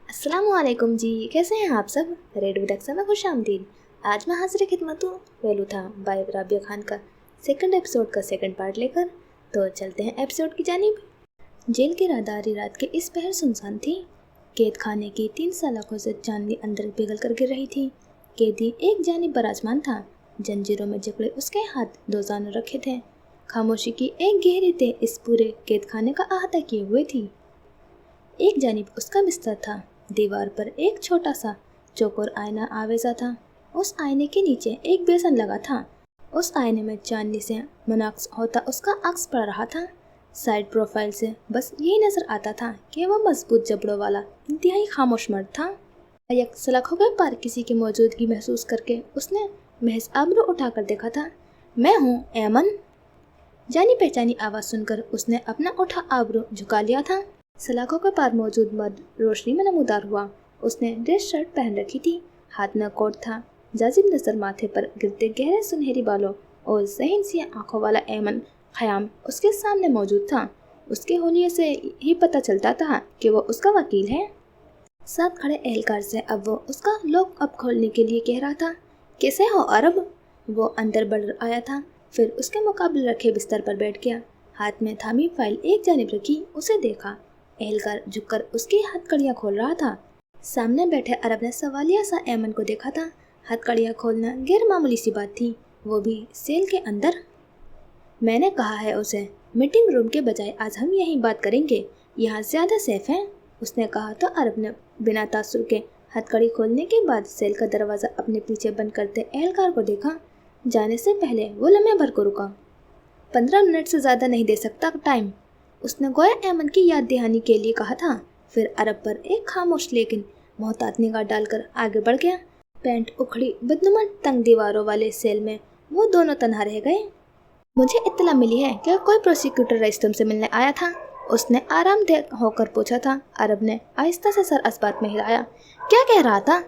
अस्सलाम वालेकुम जी, कैसे हैं आप सब। रेड विद अक्सर में खुश आमदीद। आज मैं हाजिर खिदमत हूँ वेलू था बाय राबिया खान का सेकंड एपिसोड का सेकंड पार्ट लेकर। तो चलते हैं एपिसोड की जानिब। जेल की राहदारी रात के इस पहर सुनसान थी। कैद खाने की 3 सलाखों से चांदनी अंदर पिघल कर गिर रही थी। कैदी एक जानिब बराजमान था, जंजीरों में जकड़े उसके हाथ 2 जानों रखे थे। खामोशी की एक गहरी तह इस पूरे कैद खाने का अहाता किए हुए थी। एक जानिब उसका बिस्तर था, दीवार पर एक छोटा सा चौकोर आईना आवेजा था। उस आईने के नीचे एक बेसन लगा था। उस आईने में चांदनी से मुनाक्स होता उसका अक्स पड़ रहा था। साइड प्रोफाइल से बस यही नजर आता था कि वह मजबूत जबड़ों वाला इंतहाई खामोश मर्द था। एक सलाखों के पार किसी की मौजूदगी महसूस करके उसने महज आबरू उठाकर देखा था। मैं हूँ ऐमन। जानी पहचानी आवाज़ सुनकर उसने अपना उठा आबरू झुका लिया था। सलाखों के पार मौजूद मर्द रोशनी में नमूदार हुआ। उसने ड्रेस शर्ट पहन रखी थी, हाथ में कोट था। जाजिब नजर माथे पर गिरते गहरे सुनहरी बालों और ज़हीन सी आंखों वाला ऐमन ख़याम उसके सामने मौजूद था। उसके होलिये से ही पता चलता था कि वो उसका वकील है। साथ खड़े एहलकार से अब वो उसका लॉक अप खोलने के लिए कह रहा था। कैसे हो अरब? वो अंदर बढ़ आया था, फिर उसके मुकाबले रखे बिस्तर पर बैठ गया। हाथ में थामी फाइल एक जानिब रखी उसे देखा। एहलकार झुककर उसकी हथकड़ियाँ खोल रहा था। सामने बैठे अरब ने सवालिया सा ऐमन को देखा था। हथकड़ियाँ खोलना गैर मामूली सी बात थी, वो भी सेल के अंदर। मैंने कहा है उसे मीटिंग रूम के बजाय आज हम यहीं बात करेंगे, यहाँ ज़्यादा सेफ है, उसने कहा तो अरब ने बिना तासुर के हथकड़ी खोलने के बाद सेल का दरवाज़ा अपने पीछे बंद करते एहलकार को देखा। जाने से पहले वो लम्हे भर को रुका। 15 मिनट से ज़्यादा नहीं दे सकता टाइम, उसने गोया ऐमन की याद दहानी के लिए कहा था। फिर अरब पर एक खामोश लेकिन मोहतात निगाह डालकर आगे बढ़ गया। पैंट उखड़ी बदनुमा तंग दीवारों वाले सेल में वो दोनों तन्हा रह गए। मुझे इत्तला मिली है कि कोई प्रोसिक्यूटर रईस तुमसे मिलने आया था, उसने आरामदेह होकर पूछा था। अरब ने आहिस्ता से सर असबात में हिलाया। क्या कह रहा था?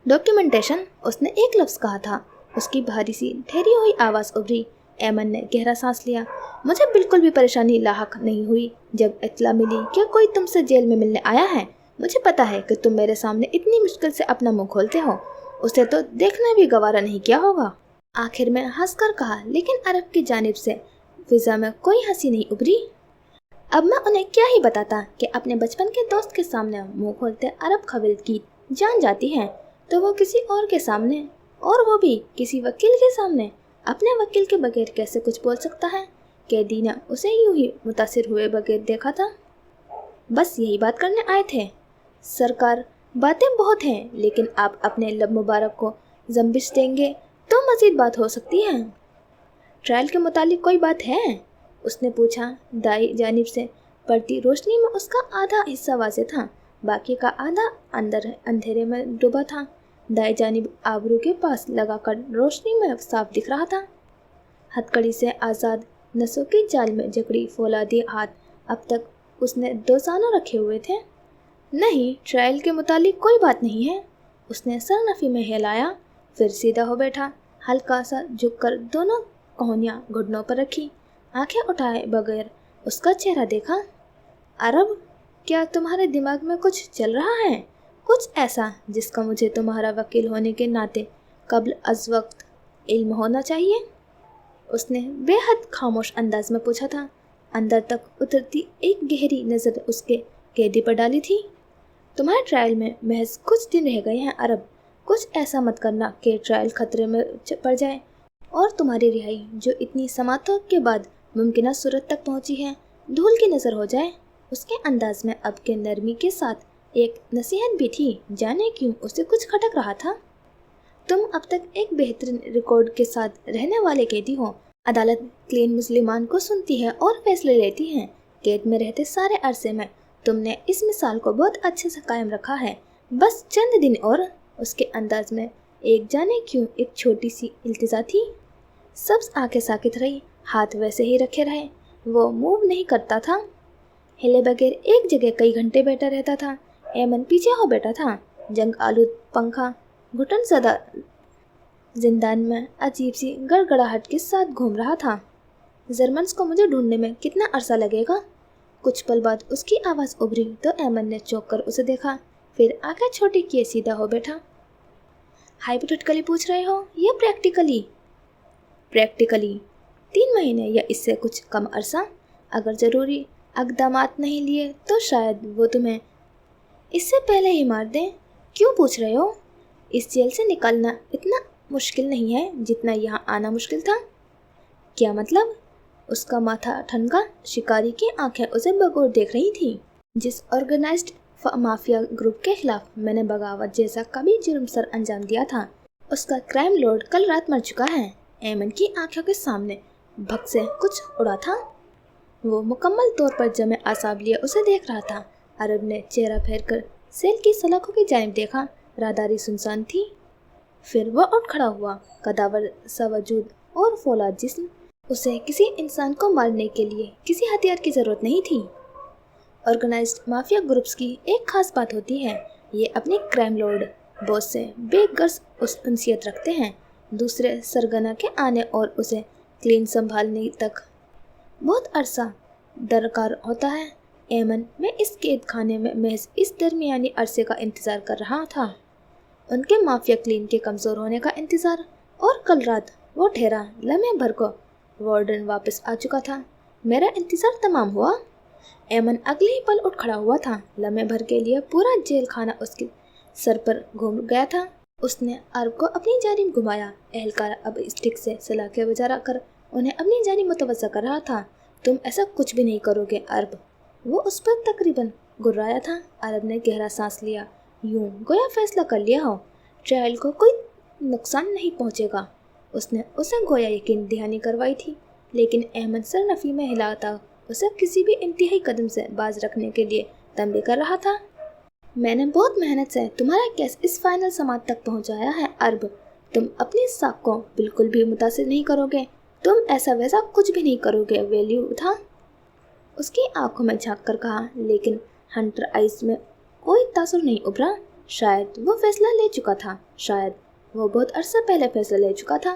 डॉक्यूमेंटेशन, उसने एक लफ्ज़ कहा था। उसकी भारी सी ठहरी हुई आवाज़ उभरी। ऐमन ने गहरा सांस लिया। मुझे बिल्कुल भी परेशानी लाहक नहीं हुई जब इत्तला मिली कि कोई तुमसे जेल में मिलने आया है। मुझे पता है कि तुम मेरे सामने इतनी मुश्किल से अपना मुंह खोलते हो, उसे तो देखना भी गवारा नहीं किया होगा, आखिर में हंसकर कहा। लेकिन अरब की जानिब से फिजा में कोई हंसी नहीं उभरी। अब मैं उन्हें क्या ही बताता कि अपने बचपन के दोस्त के सामने मुंह खोलते अरब खविल की जान जाती है तो वो किसी और के सामने, और वो भी किसी वकील के सामने, अपने वकील के बगैर कैसे कुछ बोल सकता है। कैदी ने उसे यूं ही मुतासिर हुए बगैर देखा था। बस यही बात करने आए थे सरकार, बातें बहुत हैं, लेकिन आप अपने लब मुबारक को जम्बिश देंगे तो मज़ीद बात हो सकती है। ट्रायल के मुतालिक कोई बात है? उसने पूछा। दाई जानिब से पड़ती रोशनी में उसका आधा हिस्सा वाज़ेह था, बाकी का आधा अंदर अंधेरे में डूबा था। दाई जानिब आबरू के पास लगाकर रोशनी में साफ दिख रहा था। हथकड़ी से आज़ाद नसों की जाल में जकड़ी फौलादी हाथ अब तक उसने 2 जानों रखे हुए थे। नहीं, ट्रायल के मुतालिक कोई बात नहीं है, उसने सर नफ़ी में हिलाया, फिर सीधा हो बैठा। हल्का सा झुककर दोनों कोहनियाँ घुटनों पर रखी, आंखें उठाए बगैर उसका चेहरा देखा। अरब, क्या तुम्हारे दिमाग में कुछ चल रहा है? कुछ ऐसा जिसका मुझे तुम्हारा वकील होने के नाते कब्ल अज़ वक्त इल्म होना चाहिए? उसने बेहद खामोश अंदाज में पूछा था। अंदर तक उतरती एक गहरी नज़र उसके कैदी पर डाली थी। तुम्हारे ट्रायल में महज कुछ दिन रह गए हैं अरब, कुछ ऐसा मत करना कि ट्रायल खतरे में पड़ जाए और तुम्हारी रिहाई जो इतनी समातों के बाद मुमकिन सूरत तक पहुंची है धूल की नज़र हो जाए। उसके अंदाज में अब के नरमी के साथ एक नसीहत भी थी, जाने क्यों उसे कुछ खटक रहा था। तुम अब तक एक बेहतरीन रिकॉर्ड के साथ रहने वाले कैदी हो। अदालत क्लीन मुस्लिमान को सुनती है और फैसले लेती है। कैद में रहते सारे अरसे में तुमने इस मिसाल को बहुत अच्छे से कायम रखा है, बस चंद दिन और। उसके अंदाज में एक जाने क्यों एक छोटी सी इल्तिजा थी। सब आंखें साकित रही, हाथ वैसे ही रखे रहे, वो मूव नहीं करता था, हिले बगैर एक जगह कई घंटे बैठा रहता था। ऐमन पीछे हो बैठा था, जंग आलूद पंखा घुटन ज़दा जिंदान में अजीब सी गड़गड़ाहट के साथ घूम रहा था। जर्मन्स को मुझे ढूंढने में कितना अरसा लगेगा? कुछ पल बाद उसकी आवाज़ उभरी तो ऐमन ने चौंक कर उसे देखा, फिर आंखें छोटी किए सीधा हो बैठा। हाइपोथेटिकली पूछ रहे हो या प्रैक्टिकली? प्रैक्टिकली। 3 महीने या इससे कुछ कम अरसा। अगर ज़रूरी इक़दामात नहीं लिए तो शायद वो तुम्हें इससे पहले ही मार दें। क्यों पूछ रहे हो? इस जेल से निकलना इतना मुश्किल नहीं है जितना यहाँ आना मुश्किल था। क्या मतलब? उसका माथा ठनका। शिकारी की आंखें उसे बगौर देख रही थी। जिस ऑर्गेनाइज्ड माफिया ग्रुप के खिलाफ मैंने बगावत जैसा कभी जुर्म सर अंजाम दिया था, उसका क्राइम लॉर्ड कल रात मर चुका है। ऐमन की आंखों के सामने भक से कुछ उड़ा था। वो मुकम्मल तौर पर जमे आसाब लिए उसे देख रहा था। अरब ने चेहरा फेर कर सेल की सलाखों की जानिब देखा। राहदारी सुनसान थी। फिर वह उठ खड़ा हुआ, कदावर सा वजूद और फौलाद जिस्म। उसे किसी इंसान को मारने के लिए किसी हथियार की ज़रूरत नहीं थी। ऑर्गेनाइज्ड माफिया ग्रुप्स की एक खास बात होती है, ये अपने क्राइम लॉर्ड बॉस से बेगर्स उनसियत रखते हैं। दूसरे सरगना के आने और उसे क्लीन संभालने तक बहुत अरसा दरकार होता है। ऐमन में इस कैद खाने में महज इस दरमियानी अरसे का इंतज़ार कर रहा था, उनके माफिया क्लीन के कमज़ोर होने का इंतज़ार। और कल रात वो ठहरा लम्हे भर को वार्डन वापस आ चुका था। मेरा इंतज़ार तमाम हुआ। ऐमन अगले ही पल उठ खड़ा हुआ था। लम्हे भर के लिए पूरा जेल खाना उसके सर पर घूम गया था। उसने अरब को अपनी जानिब घुमाया। एहलकार अब स्टिक से सलाखें बजा कर उन्हें अपनी जानिब मुतवज्जा कर रहा था। तुम ऐसा कुछ भी नहीं करोगे अरब। वो उस पर तकरीबन गुर्राया था। अरब ने गहरा सांस लिया, यूं गोया फैसला कर लिया हो ट्रायल को कोई नुकसान नहीं पहुंचेगा। उसने उसे गोया यकीन दहानी करवाई थी, लेकिन अहमद सर नफ़ी में हिलाता उसे किसी भी इंतहाई कदम से बाज रखने के लिए तंबी कर रहा था। मैंने बहुत मेहनत से तुम्हारा केस इस फाइनल समात तक पहुंचाया है अरब। तुम अपनी साख को बिल्कुल भी मुतासिर नहीं करोगे। तुम ऐसा वैसा कुछ भी नहीं करोगे। वैल्यू था उसकी आंखों में झांक कर कहा, लेकिन हंटर आइज में कोई तासुर नहीं उभरा। शायद वो फैसला ले चुका था, शायद वो बहुत अरसा पहले फैसला ले चुका था।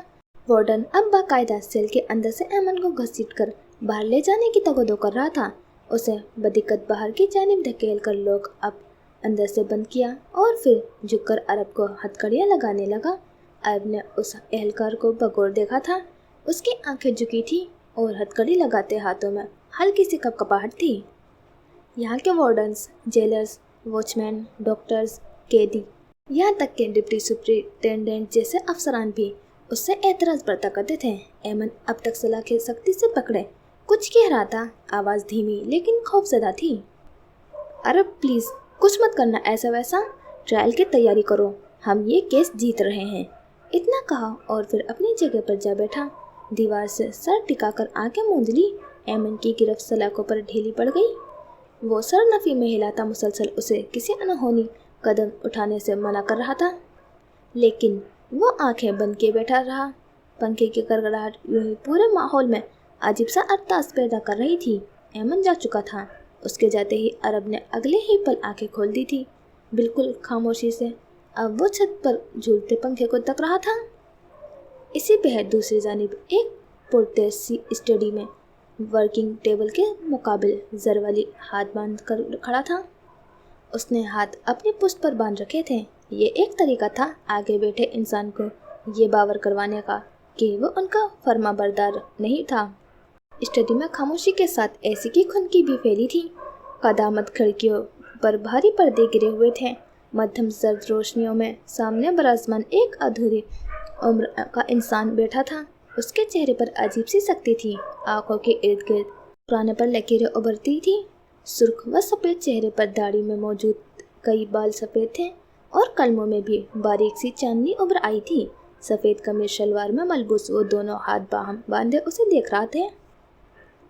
वार्डन अब बाकायदा सेल के अंदर से ऐमन को घसीट कर बाहर ले जाने की तगदो कर रहा था। उसे बदिक्कत बाहर की जानिब धकेल कर लोग अब अंदर से बंद किया और फिर झुककर अरब को हथकड़ियाँ लगाने लगा। अरब ने उस एहलकार को बगौर देखा था। उसकी आंखें झुकी थी और हथकड़ी लगाते हाथों में हल्की सी कपकपाहट थी। यहाँ के वार्डन्स, जेलर्स, वॉचमैन, डॉक्टर्स, कैदी, यहाँ तक के डिप्टी सुप्रिटेंडेंट जैसे अफसरान भी उससे एतराज़ बरता करते थे। ऐमन अब तक सलाखें सख्ती से पकड़े कुछ कह रहा था। आवाज़ धीमी लेकिन खौफजदा थी। अरब प्लीज़ कुछ मत करना ऐसा वैसा। ट्रायल की तैयारी करो, हम ये केस जीत रहे हैं। इतना कहा और फिर अपनी जगह पर जा बैठा। दीवार से सर टिकाकर आंखें मूंद ली। ऐमन की गिरफ्त सलाखों पर ढीली पड़ गई। वो सर नफ़ी में हिलाता मुसलसल उसे किसी अनहोनी कदम उठाने से मना कर रहा था, लेकिन वो आंखें बंद किए बैठा रहा। पंखे की गड़गड़ाहट यूं ही पूरे माहौल में अजीब सा अरतास पैदा कर रही थी। ऐमन जा चुका था। उसके जाते ही अरब ने अगले ही पल आंखें खोल दी थी, बिल्कुल खामोशी से। अब वो छत पर झूलते पंखे को तक रहा था। इसी बेहद दूसरी जानिब एक पुरतेसी स्टडी में वर्किंग टेबल के मुकाबिल जरवाली हाथ बांध कर खड़ा था। उसने हाथ अपनी पुश्त पर बांध रखे थे। ये एक तरीका था आगे बैठे इंसान को ये बावर करवाने का कि वो उनका फर्मा बरदार नहीं था। स्टडी में खामोशी के साथ ऐसी की खुनकी भी फैली थी। कदामत खिड़कियों पर भारी पर्दे गिरे हुए थे। मध्यम सर्द रोशनियों में सामने बराजमान एक अधूरी उम्र का इंसान बैठा था। उसके चेहरे पर अजीब सी सख्ती थी। आंखों के इर्द गिर्द पुराने पर लकीरें उभरती थी। सुर्ख व सफ़ेद चेहरे पर दाढ़ी में मौजूद कई बाल सफ़ेद थे और कलमों में भी बारीक सी चांदनी उभर आई थी। सफ़ेद कमीज शलवार में मलबूस वो दोनों हाथ बाहम बांधे उसे देख रहा थे।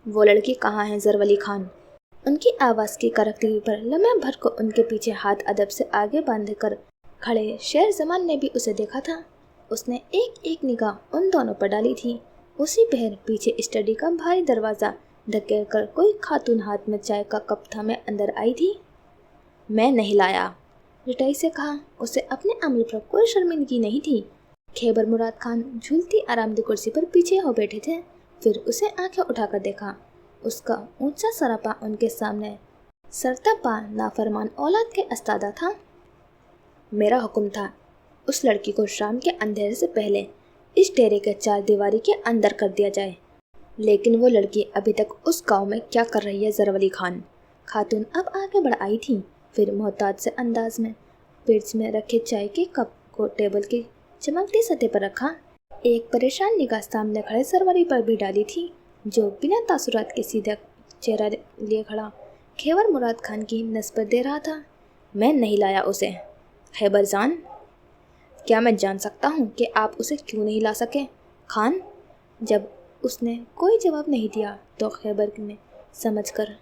वो लड़की कहाँ है जरवली खान? उनकी आवाज़ की करकती पर लम्हे भर को उनके पीछे हाथ अदब से आगे बांध कर खड़े शेर जमान ने भी उसे देखा था। उसने एक एक निगाह उन दोनों पर डाली थी। उसी पहर पीछे स्टडी का भारी दरवाज़ा धकेल कर कोई खातून हाथ में चाय का कप थामे अंदर आई थी। मैं नहीं लाया, रिटाई से कहा। उसे अपने अमल पर कोई शर्मिंदगी नहीं थी। खैबर मुराद खान झूलती आरामदेह कुर्सी पर पीछे हो बैठे थे। फिर उसे आंखें उठाकर देखा। اس کا اونچا سراپا ان کے سامنے سرتا پا نافرمان اولاد کے استادہ تھا۔ میرا حکم تھا اس لڑکی کو شام کے اندھیرے سے پہلے اس ڈیرے کے 4 دیواری کے اندر کر دیا جائے، لیکن وہ لڑکی ابھی تک اس گاؤں میں کیا کر رہی ہے زرولی خان؟ خاتون اب آگے بڑھ آئی تھی، پھر محتاط سے انداز میں فرج میں رکھے چائے کے کپ کو ٹیبل کی چمکتی سطح پر رکھا۔ ایک پریشان نگاہ سامنے کھڑے سروری پر بھی ڈالی تھی، جو بنا تاثرات کے سیدھا چہرہ لیے کھڑا خیبر مراد خان کی نسبت دے رہا تھا۔ میں نہیں لایا اسے۔ خیبر جان، کیا میں جان سکتا ہوں کہ آپ اسے کیوں نہیں لا سکے؟ خان، جب اس نے کوئی جواب نہیں دیا تو خیبر نے سمجھ کر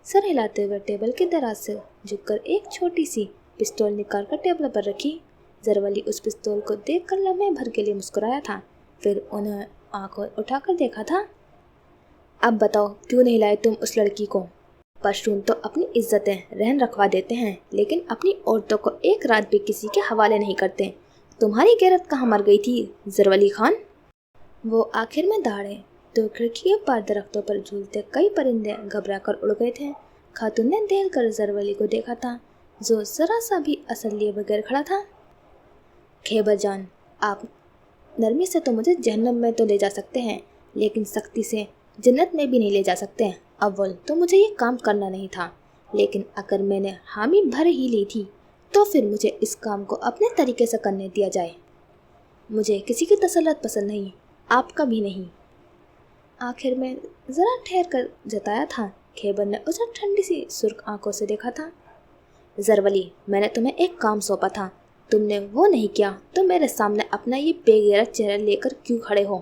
سر ہلاتے ہوئے ٹیبل کے دراز سے جھک کر ایک چھوٹی سی پستول نکال کر ٹیبل پر رکھی۔ زرولی اس پستول کو دیکھ کر لمحے بھر کے لیے مسکرایا تھا، پھر انہیں آنکھوں اٹھا کر دیکھا تھا۔ اب بتاؤ کیوں نہیں لائے تم اس لڑکی کو؟ پشتون تو اپنی عزتیں رہن رکھوا دیتے ہیں، لیکن اپنی عورتوں کو ایک رات بھی کسی کے حوالے نہیں کرتے۔ تمہاری غیرت کہاں مر گئی تھی زرولی خان؟ وہ آخر میں دہاڑے تو کھڑکی کے پار درختوں پر جھولتے کئی پرندے گھبرا کر اڑ گئے تھے۔ خاتون نے دہل کر زرولی کو دیکھا تھا، جو ذرا سا بھی اثر لیے بغیر کھڑا تھا۔ خیبر جان، آپ نرمی سے تو مجھے جہنم میں تو لے جا سکتے ہیں، لیکن سختی سے جنت میں بھی نہیں لے جا سکتے۔ اول تو مجھے یہ کام کرنا نہیں تھا، لیکن اگر میں نے حامی بھر ہی لی تھی تو پھر مجھے اس کام کو اپنے طریقے سے کرنے دیا جائے۔ مجھے کسی کی تسلط پسند نہیں، آپ کا بھی نہیں۔ آخر میں ذرا ٹھہر کر جتایا تھا۔ خیبر نے اسے ٹھنڈی سی سرخ آنکھوں سے دیکھا تھا۔ زرولی، میں نے تمہیں ایک کام سونپا تھا، تم نے وہ نہیں کیا، تو میرے سامنے اپنا یہ بے غیرت چہرہ لے کر کیوں کھڑے ہو؟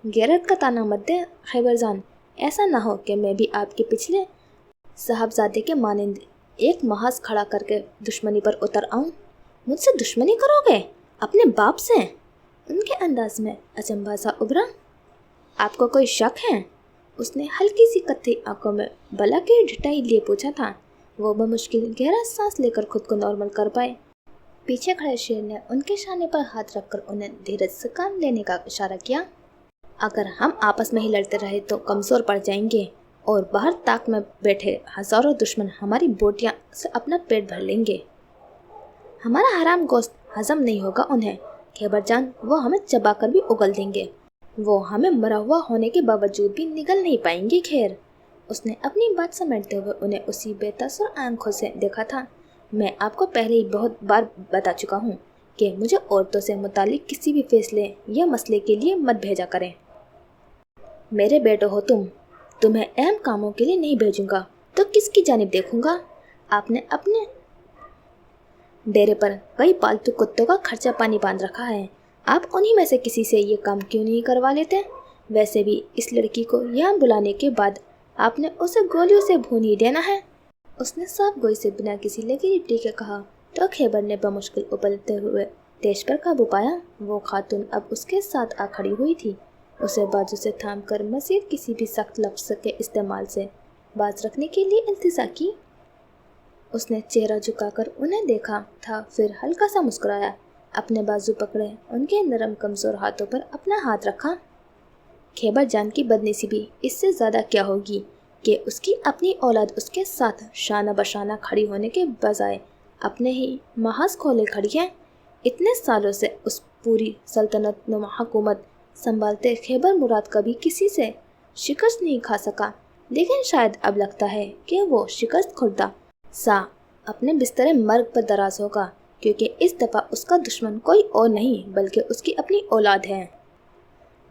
غیرت کا تانا مت دے خیبر جان، ایسا نہ ہو کہ میں بھی آپ کے پچھلے صاحبزادے کے مانند ایک محاذ کھڑا کر کے دشمنی پر اتر آؤں۔ مجھ سے دشمنی کرو گے؟ اپنے باپ سے؟ ان کے انداز میں اچنبھا سا ابھرا۔ آپ کو کوئی شک ہے؟ اس نے ہلکی سی کتھئی آنکھوں میں بلا کی ڈھٹائی لیے پوچھا تھا۔ وہ بمشکل گہرا سانس لے کر خود کو نارمل کر پائے۔ پیچھے کھڑے شیر نے ان کے شانے پر ہاتھ رکھ کر انہیں دھیرج سے کام لینے کا اشارہ کیا۔ اگر ہم آپس میں ہی لڑتے رہے تو کمزور پڑ جائیں گے، اور باہر طاق میں بیٹھے ہزاروں دشمن ہماری بوٹیاں سے اپنا پیٹ بھر لیں گے۔ ہمارا حرام گوشت ہضم نہیں ہوگا انہیں۔ خیبر جان، وہ ہمیں چبا کر بھی اگل دیں گے۔ وہ ہمیں مرا ہوا ہونے کے باوجود بھی نگل نہیں پائیں گے۔ خیر، اس نے اپنی بات سمیٹتے ہوئے انہیں اسی بے تاثر آنکھوں سے دیکھا تھا۔ میں آپ کو پہلے ہی بہت بار بتا چکا ہوں کہ مجھے عورتوں سے متعلق کسی بھی فیصلے یا مسئلے کے لیے مت بھیجا کریں۔ میرے بیٹے ہو تمہیں اہم کاموں کے لیے نہیں بھیجوں گا تو کس کی جانب دیکھوں گا؟ آپ نے اپنے ڈیرے پر کئی پالتو کتوں کا خرچہ پانی باندھ رکھا ہے، آپ انہی میں سے کسی سے یہ کام کیوں نہیں کروا لیتے؟ ویسے بھی اس لڑکی کو یہاں بلانے کے بعد آپ نے اسے گولیوں سے بھون ہی دینا ہے۔ اس نے صاف گوئی سے بنا کسی لگی لپٹی کے کہا تو خیبر نے بمشکل ابلتے ہوئے تیش پر قابو پایا۔ وہ خاتون اب اس کے ساتھ آ کھڑی ہوئی تھی، اسے بازو سے تھام کر مزید کسی بھی سخت لفظ کے استعمال سے باز رکھنے کے لیے التجا کی۔ اس نے چہرہ جھکا کر انہیں دیکھا تھا، پھر ہلکا سا مسکرایا، اپنے بازو پکڑے، ان کے نرم کمزور ہاتھوں پر اپنا ہاتھ رکھا۔ خیبر جان کی بدنصیبی اس سے زیادہ کیا ہوگی کہ اس کی اپنی اولاد اس کے ساتھ شانہ بشانہ کھڑی ہونے کے بجائے اپنے ہی محاذ کھولے کھڑی ہے۔ اتنے سالوں سے اس پوری سلطنت نما حکومت سنبھالتے خیبر مراد کبھی کسی سے شکست نہیں کھا سکا، لیکن شاید اب لگتا ہے کہ وہ شکست خوردہ سا اپنے بستر مرگ پر دراز ہوگا، کیونکہ اس دفعہ اس کا دشمن کوئی اور نہیں بلکہ اس کی اپنی اولاد ہے۔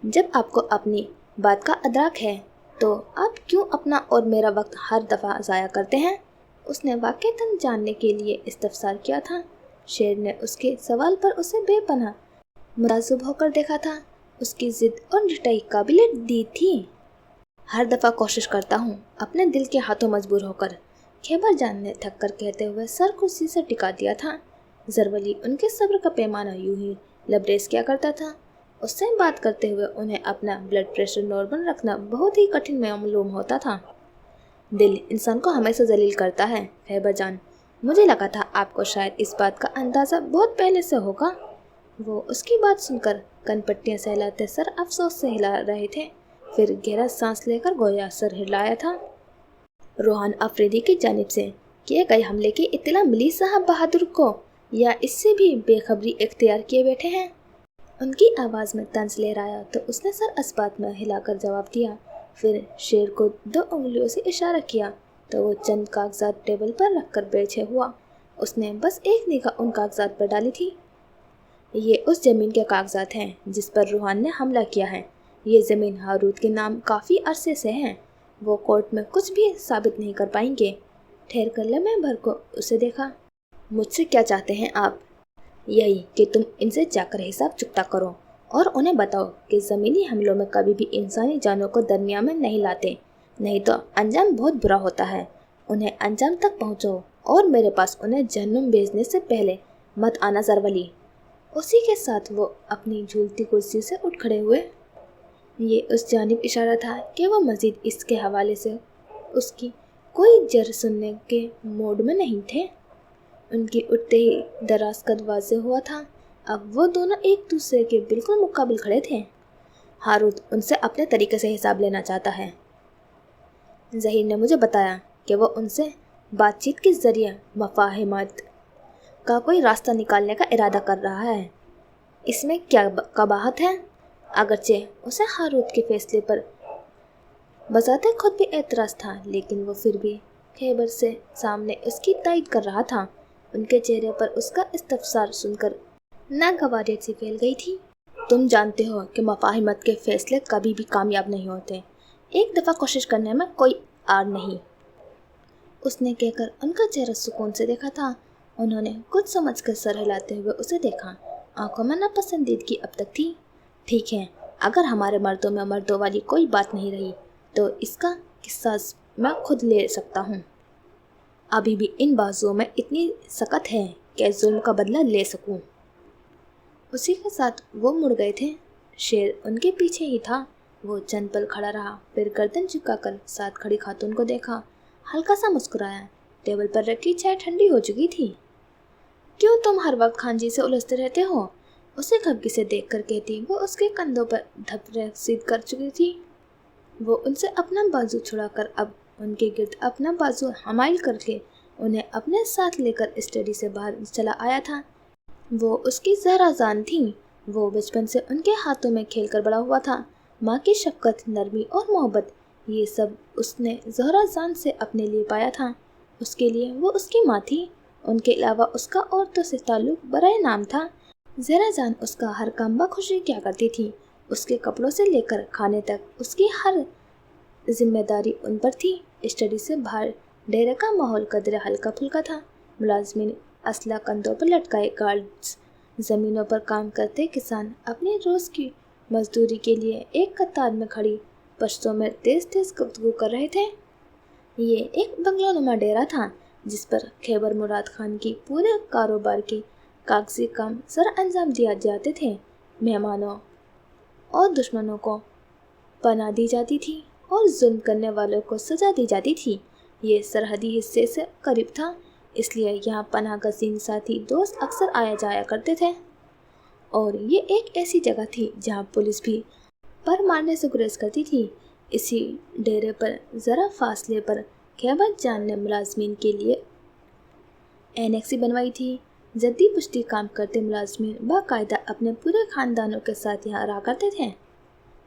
جب آپ کو اپنی بات کا ادراک ہے تو آپ کیوں اپنا اور میرا وقت ہر دفعہ ضائع کرتے ہیں؟ اس نے واقعتاً جاننے کے لیے استفسار کیا تھا۔ شیر نے اس کے سوال پر اسے بے پناہ متعصب ہو کر دیکھا تھا۔ اس کی ضد اور ڈٹائی قابل دید تھی۔ ہر دفعہ کوشش کرتا ہوں اپنے دل کے ہاتھوں مجبور ہو کر، خیبر جان نے تھک کر کہتے ہوئے سر کرسی سے ٹکا دیا تھا۔ زرولی ان کے صبر کا پیمانہ یوں ہی لبریز کیا کرتا تھا۔ اس سے بات کرتے ہوئے انہیں اپنا بلڈ پریشر نارمل رکھنا بہت ہی کٹھن معلوم ہوتا تھا۔ دل انسان کو ہمیشہ ذلیل کرتا ہے خیبر جان، مجھے لگا تھا آپ کو شاید اس بات کا اندازہ بہت پہلے سے ہوگا۔ وہ اس کی بات سن کر کن پٹیاں سہلاتے سر افسوس سے ہلا رہے تھے، फिर गहरा सांस लेकर गोया सर हिलाया था। रोहान अफरीदी की जानिब से किए गए हमले की इत्तला मिली साहब बहादुर को, या इससे भी बेखबरी इख्तियार किए बैठे हैं? उनकी आवाज़ में तंज लहराया तो उसने सर इस्बात में हिलाकर जवाब दिया। फिर शेर को 2 उंगलियों से इशारा किया तो वो चंद कागजात टेबल पर रखकर बैठे हुआ। उसने बस एक निगाह उन कागजात पर डाली थी। ये उस ज़मीन के कागजात हैं जिस पर रूहान ने हमला किया है। ये ज़मीन हारूत के नाम काफ़ी अरसे से है। वो कोर्ट में कुछ भी साबित नहीं कर पाएंगे। ठहर कर लम्हे भर को उसे देखा। मुझसे क्या चाहते हैं आप? यही कि तुम इनसे जाकर हिसाब चुकता करो और उन्हें बताओ कि ज़मीनी हमलों में कभी भी इंसानी जानों को दरमियान में नहीं लाते, नहीं तो अंजाम बहुत बुरा होता है। उन्हें अंजाम तक पहुँचो और मेरे पास उन्हें जहन्नुम भेजने से पहले मत आना ज़रवली। उसी के साथ वो अपनी झूलती कुर्सी से उठ खड़े हुए। ये उस जानिब इशारा था कि वो मज़ीद इसके हवाले से उसकी कोई जर सुनने के मूड में नहीं थे। उनकी उठते ही दराज का दरवाज़ा हुआ था। अब वो दोनों एक दूसरे के बिल्कुल मुकाबिल खड़े थे। हारूत उनसे अपने तरीके से हिसाब लेना चाहता है। ज़हीर ने मुझे बताया कि वो उनसे बातचीत के ज़रिए मफाहिमत का कोई रास्ता निकालने का इरादा कर रहा है। इसमें क्या कबाहत है? अगरचे उसे हारूत के फैसले पर बजाते खुद भी एतराज़ था, लेकिन वो फिर भी खैबर से सामने उसकी तायद कर रहा था। उनके चेहरे पर उसका इस्तफसार सुनकर नागवारियत सी फैल गई थी। तुम जानते हो कि मफाहिमत के फैसले कभी भी कामयाब नहीं होते। एक दफ़ा कोशिश करने में कोई आर नहीं, उसने कहकर उनका चेहरा सुकून से देखा था। उन्होंने कुछ समझकर सर हिलाते हुए उसे देखा। आंखों में नापसंदीदगी अब तक थी। ठीक है, अगर हमारे मर्दों में मर्दों वाली कोई बात नहीं रही तो इसका किस्सा मैं खुद ले सकता हूँ। अभी भी इन बाजुओं में इतनी सकत है कि जुल्म का बदला ले सकूँ। उसी के साथ वो मुड़ गए थे। शेर उनके पीछे ही था। वो चंद पल खड़ा रहा, फिर गर्दन झुकाकर साथ खड़ी खातून को देखा, हल्का सा मुस्कुराया। टेबल पर रखी चाय ठंडी हो चुकी थी। क्यों तुम हर वक्त खान जी से उलझते रहते हो? उसे खबकी से देख कर कहती वो उसके कंधों पर धपरे सीध कर चुकी थी। वो उनसे अपना बाजू छुड़ाकर अब उनके गिर्द अपना बाजू हमाइल करके उन्हें अपने साथ लेकर स्टडी से बाहर चला आया था। वो उसकी ज़हरा जान थी। वो बचपन से उनके हाथों में खेल कर बड़ा हुआ था। माँ की शफ़क़त, नरमी और मोहब्बत, ये सब उसने ज़हरा जान से अपने लिए पाया था। उसके लिए वो उसकी माँ थी। उनके अलावा उसका औरतों से ताल्लुक़ बराए नाम था। ज़हरा जान उसका हर काम बखुशी किया करती थी। उसके कपड़ों से लेकर खाने तक उसकी हर जिम्मेदारी उन पर थी। स्टडी से बाहर डेरे का माहौल कदरे हल्का फुल्का था। मुलाजमीन असला कंधों पर लटकाए, गार्ड्स ज़मीनों पर काम करते किसान अपनी रोज़ की मजदूरी के लिए एक कतार में खड़ी पश्तों में तेज़ तेज़ गुफ्तगू कर रहे थे। ये एक बंगलोनुमा डेरा था जिस पर खैबर मुराद खान की पूरे कारोबार के कागजी काम सर अंजाम दिया जाते थे। मेहमानों और दुश्मनों को पनाह दी जाती थी और जुल्म करने वालों को सज़ा दी जाती थी। ये सरहदी हिस्से से करीब था, इसलिए यहाँ पनाह गज़ीन साथी दोस्त अक्सर आया जाया करते थे। और ये एक ऐसी जगह थी जहाँ पुलिस भी पर मारने से गुरेज करती थी। इसी डेरे पर ज़रा फासले पर खैबर जान ने मुलाजमीन के लिए एनेक्सी बनवाई थी। जद्दी पुश्ती काम करते मुलाजमीन बाकायदा अपने पूरे ख़ानदानों के साथ यहाँ रहा करते थे।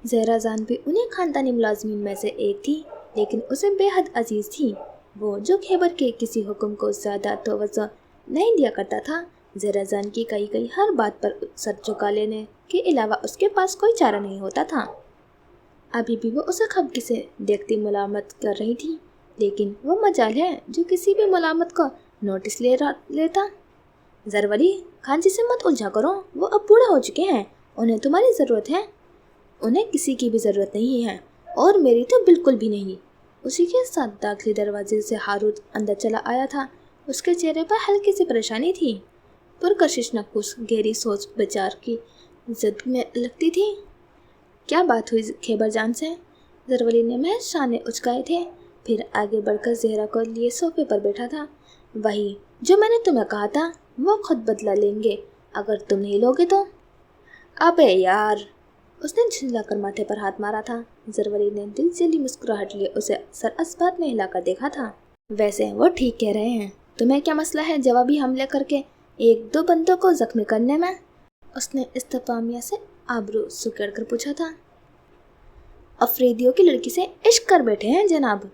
ज़हरा जान भी उन्हीं ख़ानदानी मुलाजमीन में से एक थी, लेकिन उसे बेहद अजीज़ थी। वो जो खैबर के किसी हुक्म को ज़्यादा तवज्जो नहीं दिया करता था। ज़हरा जान की कही गई हर बात पर सर झुका लेने के अलावा उसके पास कोई चारा नहीं होता था। अभी भी वो उसे खबकी से देखती मुलामत कर रही थी, लेकिन वो मजाल है जो किसी भी मुलामत को नोटिस लेता। ज़रवली, खान जी से मत उलझा करो, वो अब बूढ़े हो चुके हैं, उन्हें तुम्हारी ज़रूरत है। उन्हें किसी की भी ज़रूरत नहीं है और मेरी तो बिल्कुल भी नहीं। उसी के साथ दाखिली दरवाजे से हारूत अंदर चला आया था। उसके चेहरे पर हल्की सी परेशानी थी। पुरकशिश नक्कुश गहरी सोच विचार की जद में लगती थी। क्या बात हुई खैबर जान से? ज़रवली ने महज शाने उचकाए थे, फिर आगे बढ़कर ज़हरा को लिए सोफे पर बैठा था। वही जो मैंने तुम्हें कहा था, वो खुद बदला लेंगे अगर तुम नहीं लोगे तो। अबे यार, उसने झुंझलाकर माथे पर हाथ मारा था। ज़रवली ने दिल जली मुस्कुराहट लिए उसे सर असबात में हिलाकर देखा था। वैसे वो ठीक कह रहे हैं, तुम्हें क्या मसला है जवाबी हमले करके 1-2 बंदों को जख्मी करने में? उसने इस्तेफामिया से आबरू सुकेड़ कर पूछा था। अफरीदियों की लड़की से इश्क कर बैठे हैं जनाब।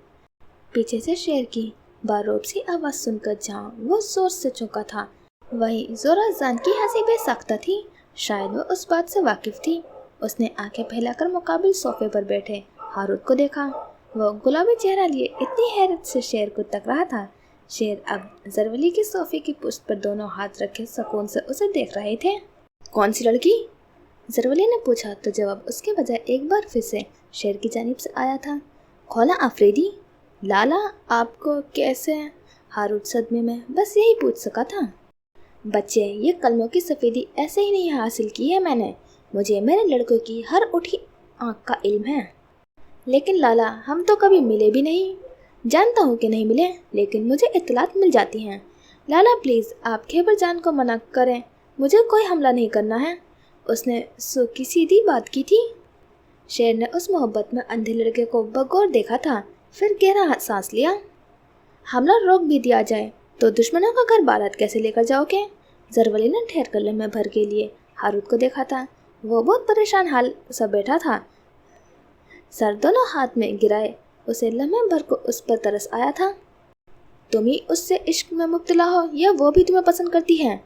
पीछे से शेर की बारोब सी आवाज़ सुनकर जहाँ वो जोर से चौंका था, वहीं जोरा जान की हंसी बेसाख्ता थी। शायद वो उस बात से वाकिफ थी। उसने आंखें फैलाकर मुकाबिल सोफे पर बैठे हारूत को देखा। वो गुलाबी चेहरा लिए इतनी हैरत से शेर को तक रहा था। शेर अब ज़रवली के सोफे की पुश्त पर दोनों हाथ रखे सुकून से उसे देख रहे थे। कौन सी लड़की? ज़रवली ने पूछा तो जवाब उसके बजाय एक बार फिर से शेर की जानिब से आया था। खौला आफरीदी। लाला, आपको कैसे? हारूत सदमे में बस यही पूछ सका था। बच्चे, ये कलमों की सफ़ेदी ऐसे ही नहीं हासिल की है मैंने। मुझे मेरे लड़कों की हर उठी आँख का इल्म है। लेकिन लाला, हम तो कभी मिले भी नहीं। जानता हूँ कि नहीं मिले, लेकिन मुझे इत्तलात मिल जाती हैं। लाला प्लीज़, आप खैबर जान को मना करें, मुझे कोई हमला नहीं करना है। उसने सूखी सीधी बात की थी। शेर ने उस मोहब्बत में अंधे लड़के को बगौर देखा था, फिर गहरा सांस लिया। हमला रोक भी दिया जाए तो दुश्मनों का घर बारात कैसे लेकर जाओगे? ज़रवली ने ठहर कर लम्हे भर के लिए हारूत को देखा था। वो बहुत परेशान हाल सा बैठा था, सर दोनों हाथ में गिराए। उसे लम्हे भर को उस पर तरस आया था। तुम ही उससे इश्क में मुब्तला हो या वो भी तुम्हें पसंद करती है?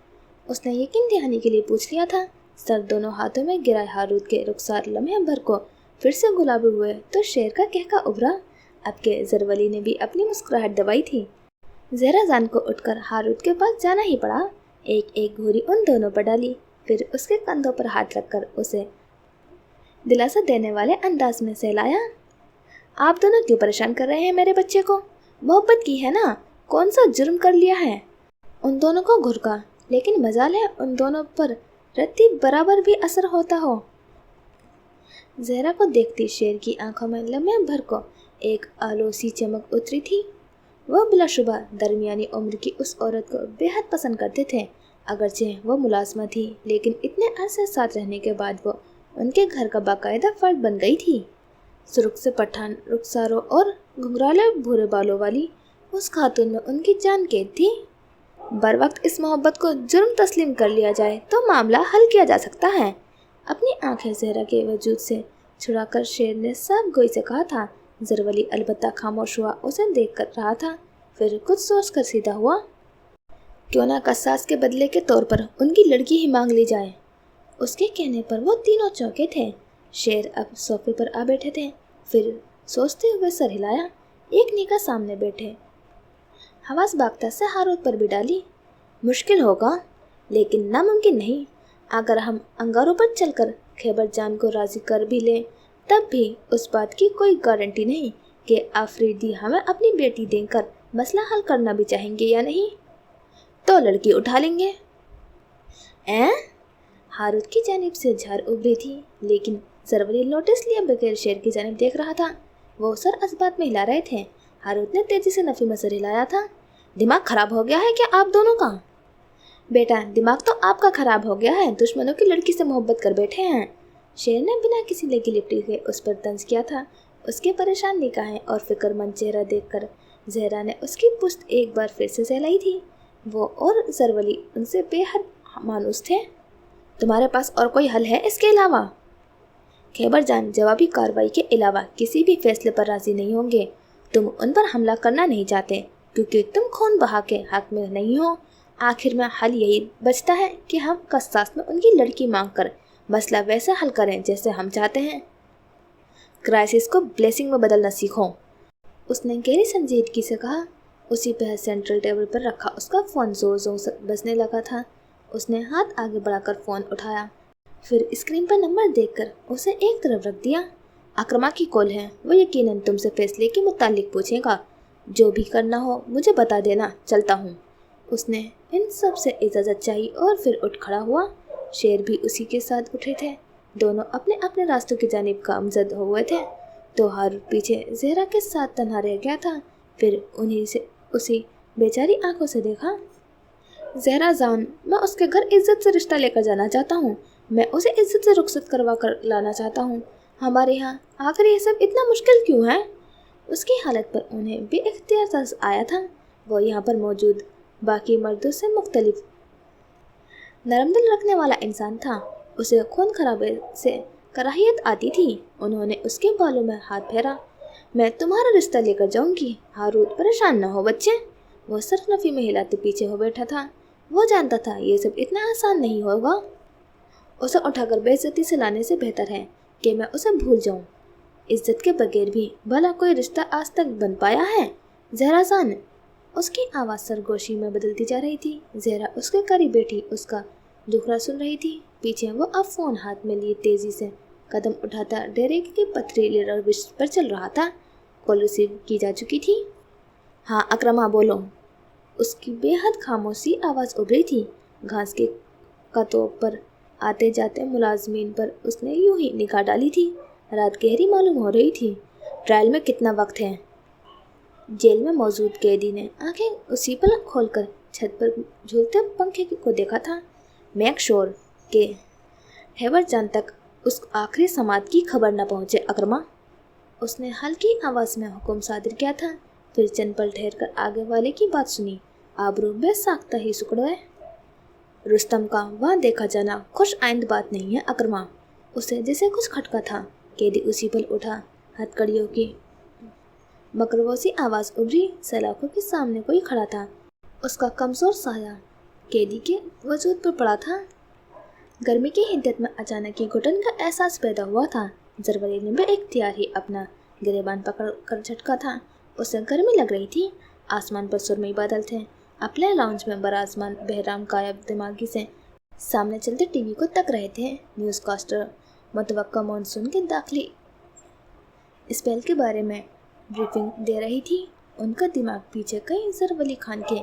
उसने यकीन दिलाने के लिए पूछ लिया था। सर दोनों हाथों में गिराए हारूत के रुखसार लम्हे भर को फिर से गुलाबी हुए तो शेर का कहका उभरा। अब के ज़रवली ने भी अपनी मुस्कुराहट दबाई थी। ज़हरा जान को उठकर हारूत के पास जाना ही पड़ा। एक एक घूरी उन दोनों पर डाली, फिर उसके कंधों पर हाथ रखकर उसे दिलासा देने वाले अंदाज में सहलाया। आप दोनों क्यों परेशान कर रहे हैं मेरे बच्चे को? मोहब्बत की है ना, कौन सा जुर्म कर लिया है? उन दोनों को घुरका, लेकिन मजाल है उन दोनों पर रत्ती बराबर भी असर होता हो। ज़हरा को देखती शेर की आंखों में लम्हे भर को एक आलोसी चमक उतरी थी। वह बिलाशुबा दरमियानी उम्र की उस औरत को बेहद पसंद करते थे। अगरचे वो मुलाजमा थी, लेकिन इतने अरसे साथ रहने के बाद वो उनके घर का बाकायदा फर्द बन गई थी। सुर्ख से पठान रुखसारों और घुंघराले भूरे बालों वाली उस खातून में उनकी जान कैद थी। बर वक्त इस मोहब्बत को जुर्म तस्लीम कर लिया जाए तो मामला हल किया जा सकता है। अपनी आंखें ज़हरा के वजूद से छुड़ाकर शेर ने साफ गोई से कहा था। ज़रवली अलबत्ता खामोश हुआ, उसे देख कर रहा था, फिर कुछ सोच कर सीधा हुआ। क्यों ना कसास के बदले के तौर पर उनकी लड़की ही मांग ली जाए। उसके कहने पर वो तीनों चौंके थे। शेर अब सोफे पर आ बैठे थे, फिर सोचते हुए सर हिलाया। एक निगाह सामने बैठे हवास बागता से हारूत पर भी डाली। मुश्किल होगा, लेकिन नामुमकिन नहीं। अगर हम अंगारों पर चलकर खैबर जान को राज़ी कर भी लें, तब भी उस बात की कोई गारंटी नहीं कि आफरीदी हमें अपनी बेटी देकर मसला हल करना भी चाहेंगे या नहीं। तो लड़की उठा लेंगे। हारूत की जानिब से झार उभरी थी, लेकिन ज़रवली नोटिस लिया बगैर शेर की जानिब देख रहा था। वो सर असबात में हिला रहे थे। हारूत ने तेजी से नफी में सर हिलाया था। दिमाग खराब हो गया है क्या आप दोनों का? बेटा, दिमाग तो आपका खराब हो गया है, दुश्मनों की लड़की से मोहब्बत कर बैठे हैं। शेर ने बिना किसी लगी लिपटी के उस पर तंज किया था। उसके परेशान निगाहें और फिक्रमंद चेहरा देखकर ज़हरा ने उसकी पुश्त एक बार फिर से सहलाई थी। वो और ज़रवली उनसे बेहद मानूस थे। तुम्हारे पास और कोई हल है इसके अलावा? खैबर जान जवाबी कार्रवाई के अलावा किसी भी फैसले पर राजी नहीं होंगे। तुम उन पर हमला करना नहीं चाहते क्योंकि तुम खून बहा के हक में नहीं हो। आखिर में हल यही बचता है कि हम कसास में उनकी लड़की मांग कर मसला वैसा हल करें जैसे हम चाहते हैं। क्राइसिस को ब्लेसिंग में बदलना सीखो, उसने गहरी संजीदगी से कहा। उसी पर सेंट्रल टेबल पर रखा उसका फ़ोन जोर जोर से बजने लगा था। उसने हाथ आगे बढ़ाकर फ़ोन उठाया, फिर स्क्रीन पर नंबर देखकर उसे एक तरफ रख दिया। अक्रमा की कॉल है, वो यकीनन तुमसे फैसले के मुतालिक पूछेगा। जो भी करना हो मुझे बता देना, चलता हूँ। उसने इन सब से इजाज़त चाहिए और फिर उठ खड़ा हुआ। शेर भी उसी के साथ उठे थे। दोनों अपने अपने रास्तों की जानिब गामजद हुए थे। तो हारूत पीछे ज़हरा के साथ तन्हा रह गया था। फिर उन्हीं से उसी बेचारी आंखों से देखा। ज़हरा जान, मैं उसके घर इज्जत से रिश्ता लेकर जाना चाहता हूँ। मैं उसे इज्जत से रुखसत करवा कर लाना चाहता हूँ। हमारे यहाँ आखिर ये सब इतना मुश्किल क्यों है? उसकी हालत पर उन्हें बे इख्तियार तरस आया था। वो यहाँ पर मौजूद बाकी मर्दों से मुख्तलिफ नरम दिल रखने वाला इंसान था। उसे खून खराबे से कराहियत आती थी। उन्होंने उसके बालों में हाथ फेरा। मैं तुम्हारा रिश्ता लेकर जाऊंगी हारूत, परेशान न हो बच्चे। वो सरनफी में हिलाते पीछे हो बैठा था। वो जानता था ये सब इतना आसान नहीं होगा। उसे उठाकर बेइज्जती से लाने से बेहतर है कि मैं उसे भूल जाऊं। इज्जत के बगैर भी भला कोई रिश्ता आज तक बन पाया है? ज़हरा जान। उसकी आवाज़ सरगोशी में बदलती जा रही थी। ज़हरा उसके करीब बैठी उसका दुखड़ा सुन रही थी। पीछे वो अब फ़ोन हाथ में लिए तेज़ी से कदम उठाता डेरे की पथरीली रविश पर चल रहा था। कॉल रिसीव की जा चुकी थी। हाँ अकरमा बोलो। उसकी बेहद खामोशी आवाज़ उभरी थी। घास के कतों पर आते जाते मुलाजमीन पर उसने यूं ही निगाह डाली थी। रात गहरी मालूम हो रही थी। ट्रायल में कितना वक्त है? जेल में मौजूद कैदी ने आंखें उसी पलक खोलकर छत पर झूलते पंखे को देखा था। मेक श्योर के हैबर जान तक उस आखिरी समात की खबर न पहुंचे अकरमा। उसने हल्की आवाज़ में हुक्म सादिर किया था। फिर चंद पल ठहर कर आगे वाले की बात सुनी। आबरू बेसाख्ता ही सुकड़ गए। रुस्तम का वहाँ देखा जाना खुश आइंद बात नहीं है अकरमा। उसे जैसे कुछ खटका था। कैदी उसी पल उठा। हथकड़ियों की मकरवसी आवाज़ उभरी। सलाखों के सामने कोई खड़ा था। उसका कमज़ोर साया कैदी के वजूद पर पड़ा था। गर्मी की हिद्दत में अचानक ही घुटन का एहसास पैदा हुआ था। जरवली ने बेइख्तियार ही अपना गिरेबान पकड़ कर झटका था। उसे गर्मी लग रही थी। आसमान पर सुरमई बादल थे। अपने लाउंज में बराजमान बहराम गायब दिमागी से सामने चलते टीवी को तक रहे थे। न्यूज़ कास्टर मुतवक्का मानसून के दाखिली स्पेल के बारे में ब्रीफिंग दे रही थी। उनका दिमाग पीछे कहीं जरवली खान के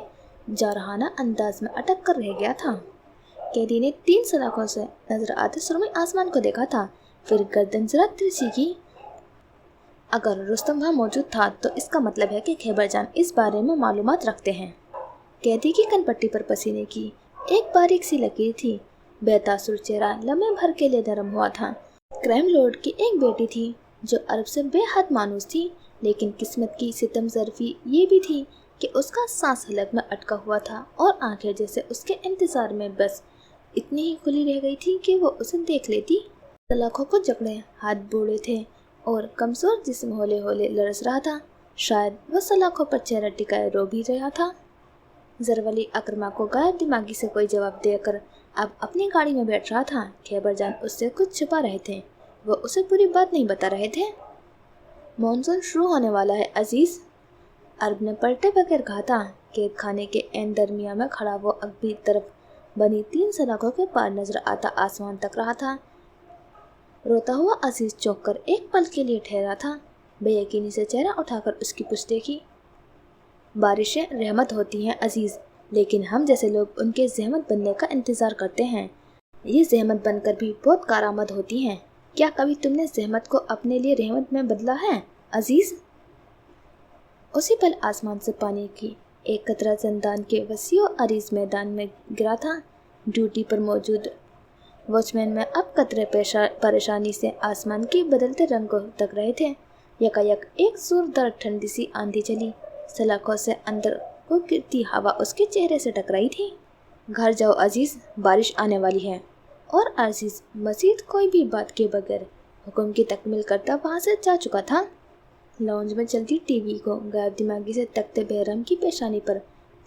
जारहाना अंदाज में अटक कर रह गया था। कैदी ने 3 सलाखों से नजर आते सुरमई आसमान को देखा था। फिर गर्दन जरा तिरछी की। अगर रुस्तम वहाँ मौजूद था तो इसका मतलब है कि खैबर जान इस बारे में मालूमात रखते हैं। कैदी की कनपट्टी पर पसीने की एक बारीक सी लकीर थी। बेतासुर चेहरा लम्हे भर के लिए नरम हुआ था। क्राइम लॉर्ड की एक बेटी थी जो अरब से बेहद मानूस थी। लेकिन किस्मत की सितम ज़रफ़ी ये भी थी कि उसका सांस हलक में अटका हुआ था और आंखें जैसे उसके इंतज़ार में बस इतनी ही खुली रह गई थी कि वो उसे देख लेती। सलाखों को जकड़े हाथ बूढ़े थे और कमज़ोर जिस्म होले होले लरस रहा था। शायद वह सलाखों पर चेहरा टिकाए रो भी रहा था। जरवली अकरमा को गायब दिमागी से कोई जवाब देकर अब अपनी गाड़ी में बैठ रहा था। खैबर जान उससे कुछ छुपा रहे थे। वो उसे पूरी बात नहीं बता रहे थे। मानसून शुरू होने वाला है अजीज़, अरब ने पलटे बगैर कहा था। कैद खाने के एन दरमिया में खड़ा वो अगली तरफ बनी 3 सलाखों के पार नजर आता आसमान तक रहा था। रोता हुआ अजीज़ चौंक कर एक पल के लिए ठहरा था। बेयकीनी से चेहरा उठाकर उसकी पुश्त देखी। बारिशें रहमत होती हैं अजीज़, लेकिन हम जैसे लोग उनके ज़हमत बनने का इंतज़ार करते हैं। ये ज़हमत बनकर भी बहुत कारामद होती हैं। क्या कभी तुमने ज़हमत को अपने लिए रहमत में बदला है अजीज़? उसी पल आसमान से पानी की एक कतरा जंदान के वसीओ अरीज मैदान में गिरा था। ड्यूटी पर मौजूद वॉचमैन में अब कतरे परेशानी से आसमान के बदलते रंगों तक रहे थे। यकायक एक जोरदार ठंडी सी आंधी चली। सलाखों से अंदर को गिरती हवा उसके चेहरे से टकराई थी। घर जाओ अजीज़, बारिश आने वाली है। और अजीज़ मज़ीद कोई भी बात के बगैर हुक्म की तकमील करता वहाँ से जा चुका था। लाउंज में चलती टीवी को गायब दिमागी से तकते बहरम की पेशानी पर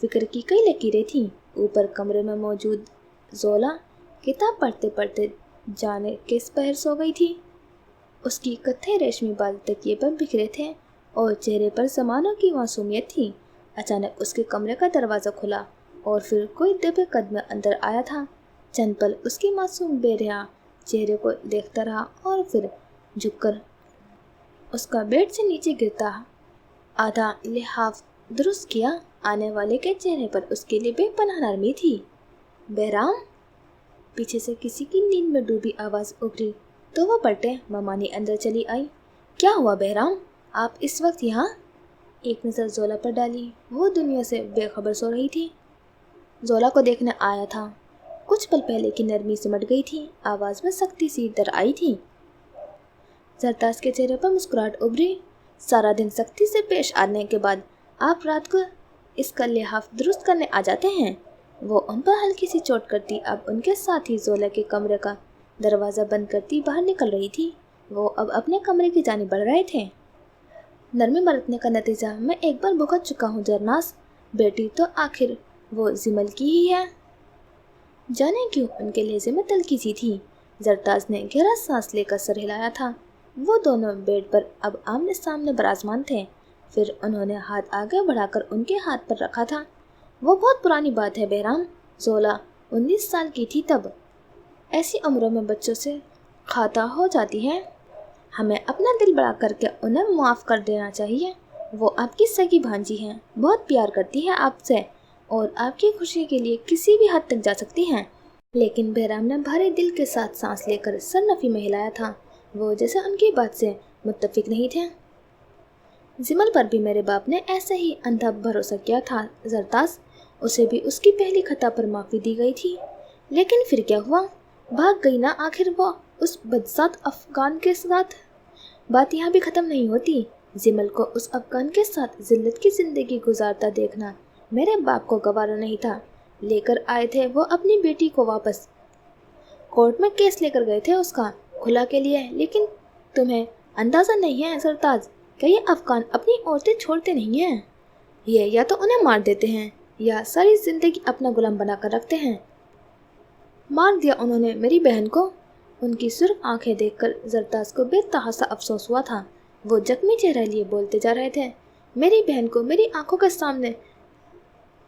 फिक्र की कई लकीरें थीं। ऊपर कमरे में मौजूद जोला किताब पढ़ते पढ़ते जाने किस पहर सो गई थी। उसकी कत्थे रेशमी बाल तकिए पर बिखरे थे और चेहरे पर ज़मानों की मासूमियत थी। अचानक उसके कमरे का दरवाज़ा खुला और फिर कोई दबे कदम अंदर आया था। चंद पल उसकी मासूम बेरहा चेहरे को देखता रहा और फिर झुककर उसका बेड से नीचे गिरता आधा लिहाफ दुरुस्त किया। आने वाले के चेहरे पर उसके लिए बेपनाह नरमी थी। बहराम, पीछे से किसी की नींद में डूबी आवाज़ उभरी तो वह पलटे। ममानी अंदर चली आई। क्या हुआ बहराम, आप इस वक्त यहाँ? एक नज़र जोला पर डाली। वो दुनिया से बेखबर सो रही थी। जोला को देखने आया था। कुछ पल पहले की नरमी सिमट गई थी। आवाज़ में सख्ती सी दर आई थी। जरताज के चेहरे पर मुस्कुराहट उभरी। सारा दिन सख्ती से पेश आने के बाद आप रात को इसका लिहाफ दुरुस्त करने आ जाते हैं। वो उन पर हल्की सी चोट करती अब उनके साथ ही जोला के कमरे का दरवाज़ा बंद करती बाहर निकल रही थी। वो अब अपने कमरे की जानिब बढ़ रहे थे। नरमी बरतने का नतीजा मैं एक बार भुगत चुका हूँ जरनास। बेटी तो आखिर वो जिमल की ही है। जाने क्यों उनके लहजे में तल्खी सी थी। जरताज ने गहरा सांस लेकर सर हिलाया था। वो दोनों बेड पर अब आमने सामने बराजमान थे। फिर उन्होंने हाथ आगे बढ़ाकर उनके हाथ पर रखा था। वो बहुत पुरानी बात है बहराम। जोला 19 साल की थी तब। ऐसी उम्रों में बच्चों से खाता हो जाती है। हमें अपना दिल बड़ा करके उन्हें माफ़ कर देना चाहिए। वो आपकी सगी भांजी हैं, बहुत प्यार करती है आपसे और आपकी खुशी के लिए किसी भी हद तक जा सकती हैं। लेकिन बहराम ने भारी दिल के साथ सांस लेकर सर नफी में हिलाया था। वो जैसे उनकी बात से मुत्तफिक नहीं थे। जिमल पर भी मेरे बाप ने ऐसे ही अंधा भरोसा किया था जरताज। उसे भी उसकी पहली खता पर माफ़ी दी गई थी। लेकिन फिर क्या हुआ? भाग गई ना आखिर वो उस बदसात अफगान के साथ। बात यहाँ भी ख़त्म नहीं होती। जिमल को उस अफगान के साथ जिल्लत की ज़िंदगी गुजारता देखना मेरे बाप को गवारा नहीं था। लेकर आए थे वो अपनी बेटी को वापस। कोर्ट में केस लेकर गए थे उसका खुला के लिए। लेकिन तुम्हें अंदाज़ा नहीं है सरताज कि ये अफगान अपनी औरतें छोड़ते नहीं हैं। ये या तो उन्हें मार देते हैं या सारी ज़िंदगी अपना गुलाम बनाकर रखते हैं। मार दिया उन्होंने मेरी बहन को। उनकी सुर्ख आंखें देखकर जरताज को बेतहासा अफसोस हुआ था। वो जख्मी चेहरा लिए बोलते जा रहे थे। मेरी बहन को मेरी आंखों के सामने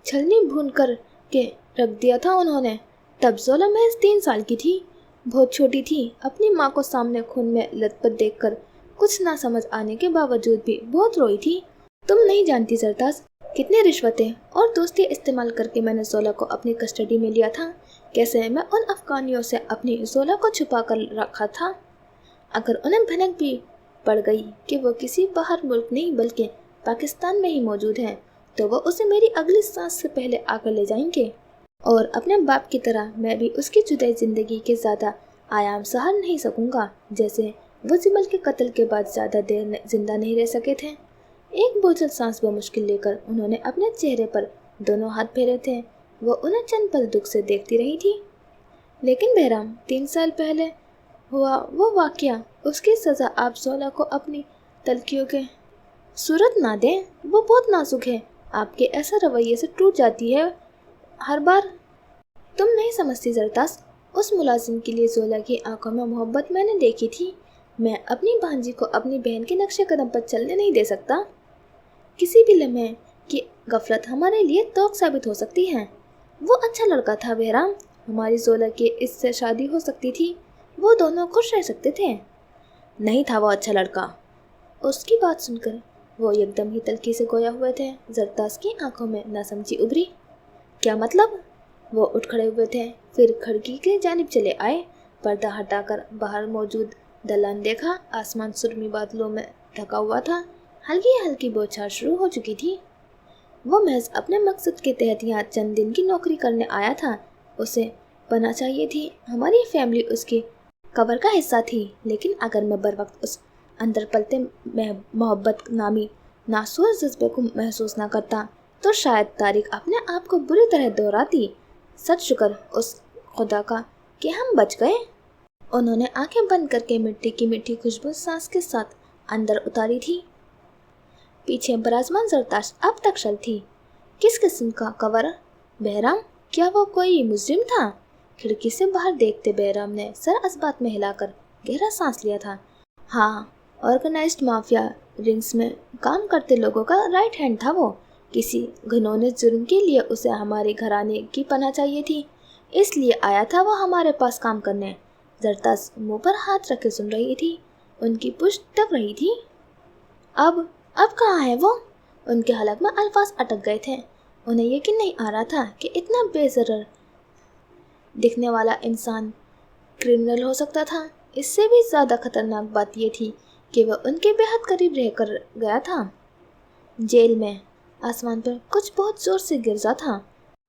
छलनी भून कर के रख दिया था उन्होंने। तब जोला महज 3 साल की थी, बहुत छोटी थी। अपनी माँ को सामने खून में लथपथ देखकर कुछ ना समझ आने के बावजूद भी बहुत रोई थी। तुम नहीं जानती जरताज कितनी रिश्वतें और दोस्ती इस्तेमाल करके मैंने जोला को अपनी कस्टडी में लिया था। कैसे मैं उन अफगानियों से अपनी जोला को छुपा कर रखा था। अगर उन्हें भनक भी पड़ गई कि वो किसी बाहर मुल्क नहीं बल्कि पाकिस्तान में ही मौजूद है तो वो उसे मेरी अगली सांस से पहले आकर ले जाएंगे। और अपने बाप की तरह मैं भी उसकी जुदाई ज़िंदगी के ज़्यादा आयाम सहन नहीं सकूँगा जैसे वो जिमल के कत्ल के बाद ज़्यादा देर जिंदा नहीं रह सके थे। एक बोझल सांस बमुश्किल लेकर उन्होंने अपने चेहरे पर दोनों हाथ फेरे थे। वो उन्हें चंद पल दुख से देखती रही थी। लेकिन बहराम 3 साल पहले हुआ वो वाक़या, उसकी सज़ा आप जोला को अपनी तलखियों के सूरत ना दें। वो बहुत नाजुक है। आपके ऐसा रवैये से टूट जाती है हर बार। तुम नहीं समझती जरताज, उस मुलाजिम के लिए जोला की आंखों में मोहब्बत मैंने देखी थी। मैं अपनी भांजी को अपनी बहन के नक्शे कदम पर चलने नहीं दे सकता। किसी भी लम्हे की गफलत हमारे लिए तोक साबित हो सकती है। वो अच्छा लड़का था बहराम। हमारी जोला की इससे शादी हो सकती थी। वो दोनों खुश रह सकते थे। नहीं था वो अच्छा लड़का। उसकी बात सुनकर वो एकदम ही तल्खी से गोया हुए थे। जरताज की आंखों में नासमझी उभरी। क्या मतलब? वो उठ खड़े हुए थे, फिर खिड़की के जानिब चले आए। पर्दा हटाकर बाहर मौजूद दलान देखा। आसमान सुरमी बादलों में ढका हुआ था। हल्की हल्की बौछार शुरू हो चुकी थी। वो महज अपने मकसद के तहत यहाँ चंद दिन की नौकरी करने आया था। उसे पना चाहिए थी। हमारी फैमिली उसकी कबर का हिस्सा थी। लेकिन अगर मैं बर वक्त उस अंदर पलते में मोहब्बत नामी नासूर जज्बे को महसूस ना करता तो शायद तारीख अपने आप को बुरी तरह दोहराती। सच शुक्र उस खुदा का कि हम बच गए। उन्होंने आंखें बंद करके मिट्टी की मीठी खुशबू सांस के साथ अंदर उतारी थी। पीछे बराजमान जरताज अब तक शल थी। किस किस्म का कवर? बहराम, क्या वो कोई मुजरिम था? खिड़की से बाहर देखते बहराम ने सर असबात में हिलाकर गहरा सांस लिया था। हाँ, ऑर्गेनाइज्ड माफिया रिंग्स में काम करते लोगों का राइट हैंड था वो। किसी घिनौने जुर्म के लिए उसे हमारे घराने की पनाह चाहिए थी, इसलिए आया था वो हमारे पास काम करने। जरताज मुंह पर हाथ रखे सुन रही थी। उनकी पुश्त टक रही थी। अब कहाँ है वो? उनके हलक में अल्फाज अटक गए थे। उन्हें यकीन नहीं आ रहा था कि इतना बेजरर दिखने वाला इंसान क्रिमिनल हो सकता था। इससे भी ज़्यादा खतरनाक बात यह थी कि वह उनके बेहद करीब रहकर गया था। जेल में आसमान पर कुछ बहुत जोर से गिरजा था।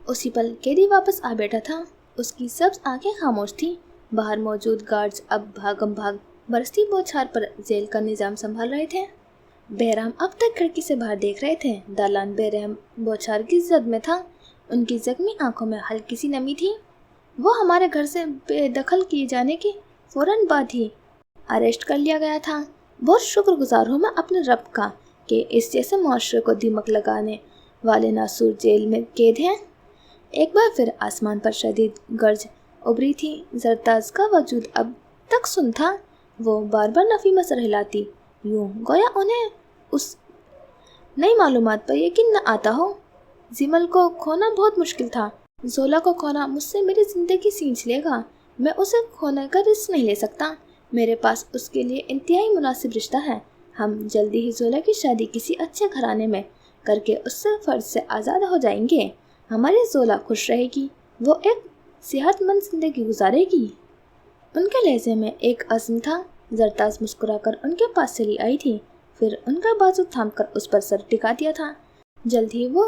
उसी पल कैदी वापस आ बैठा था। उसकी सब्ज आंखें खामोश थीं। बाहर मौजूद गार्ड्स अब भागम भाग बरसती बौछार पर जेल का निजाम संभाल रहे थे। बहराम अब तक खिड़की से बाहर देख रहे थे। दालान बेरहम बौछार की जद में था। उनकी जख्मी आंखों में हल्की सी नमी थी। वो हमारे घर से बेदखल किए जाने की फौरन बाद ही अरेस्ट कर लिया गया था। बहुत शुक्रगुजार हूँ मैं अपने रब का कि इस जैसे मुआशरे को दिमक लगाने वाले नासूर जेल में कैद हैं। एक बार फिर आसमान पर शदीद गर्ज उभरी थी। जरताज का वजूद अब तक सुन था। वो बार बार नफी में सर हिलाती, यूं गोया उन्हें उस नई मालूमात पर यकीन न आता हो। जिमल को खोना बहुत मुश्किल था। जोला को खोना मुझसे मेरी जिंदगी छीन लेगा। मैं उसे खोने का रिस्क नहीं ले सकता। मेरे पास उसके लिए इंतहाई मुनासिब रिश्ता है। हम जल्दी ही जोला की शादी किसी अच्छे घराने में करके उससे फर्ज से आज़ाद हो जाएंगे। हमारी जोला खुश रहेगी। वो एक सेहतमंद जिंदगी गुजारेगी। उनके लहजे में एक अज़्म था। जरताज मुस्कुराकर उनके पास चली आई थी, फिर उनका बाजू थामकर उस पर सर टिका दिया था। जल्द ही वो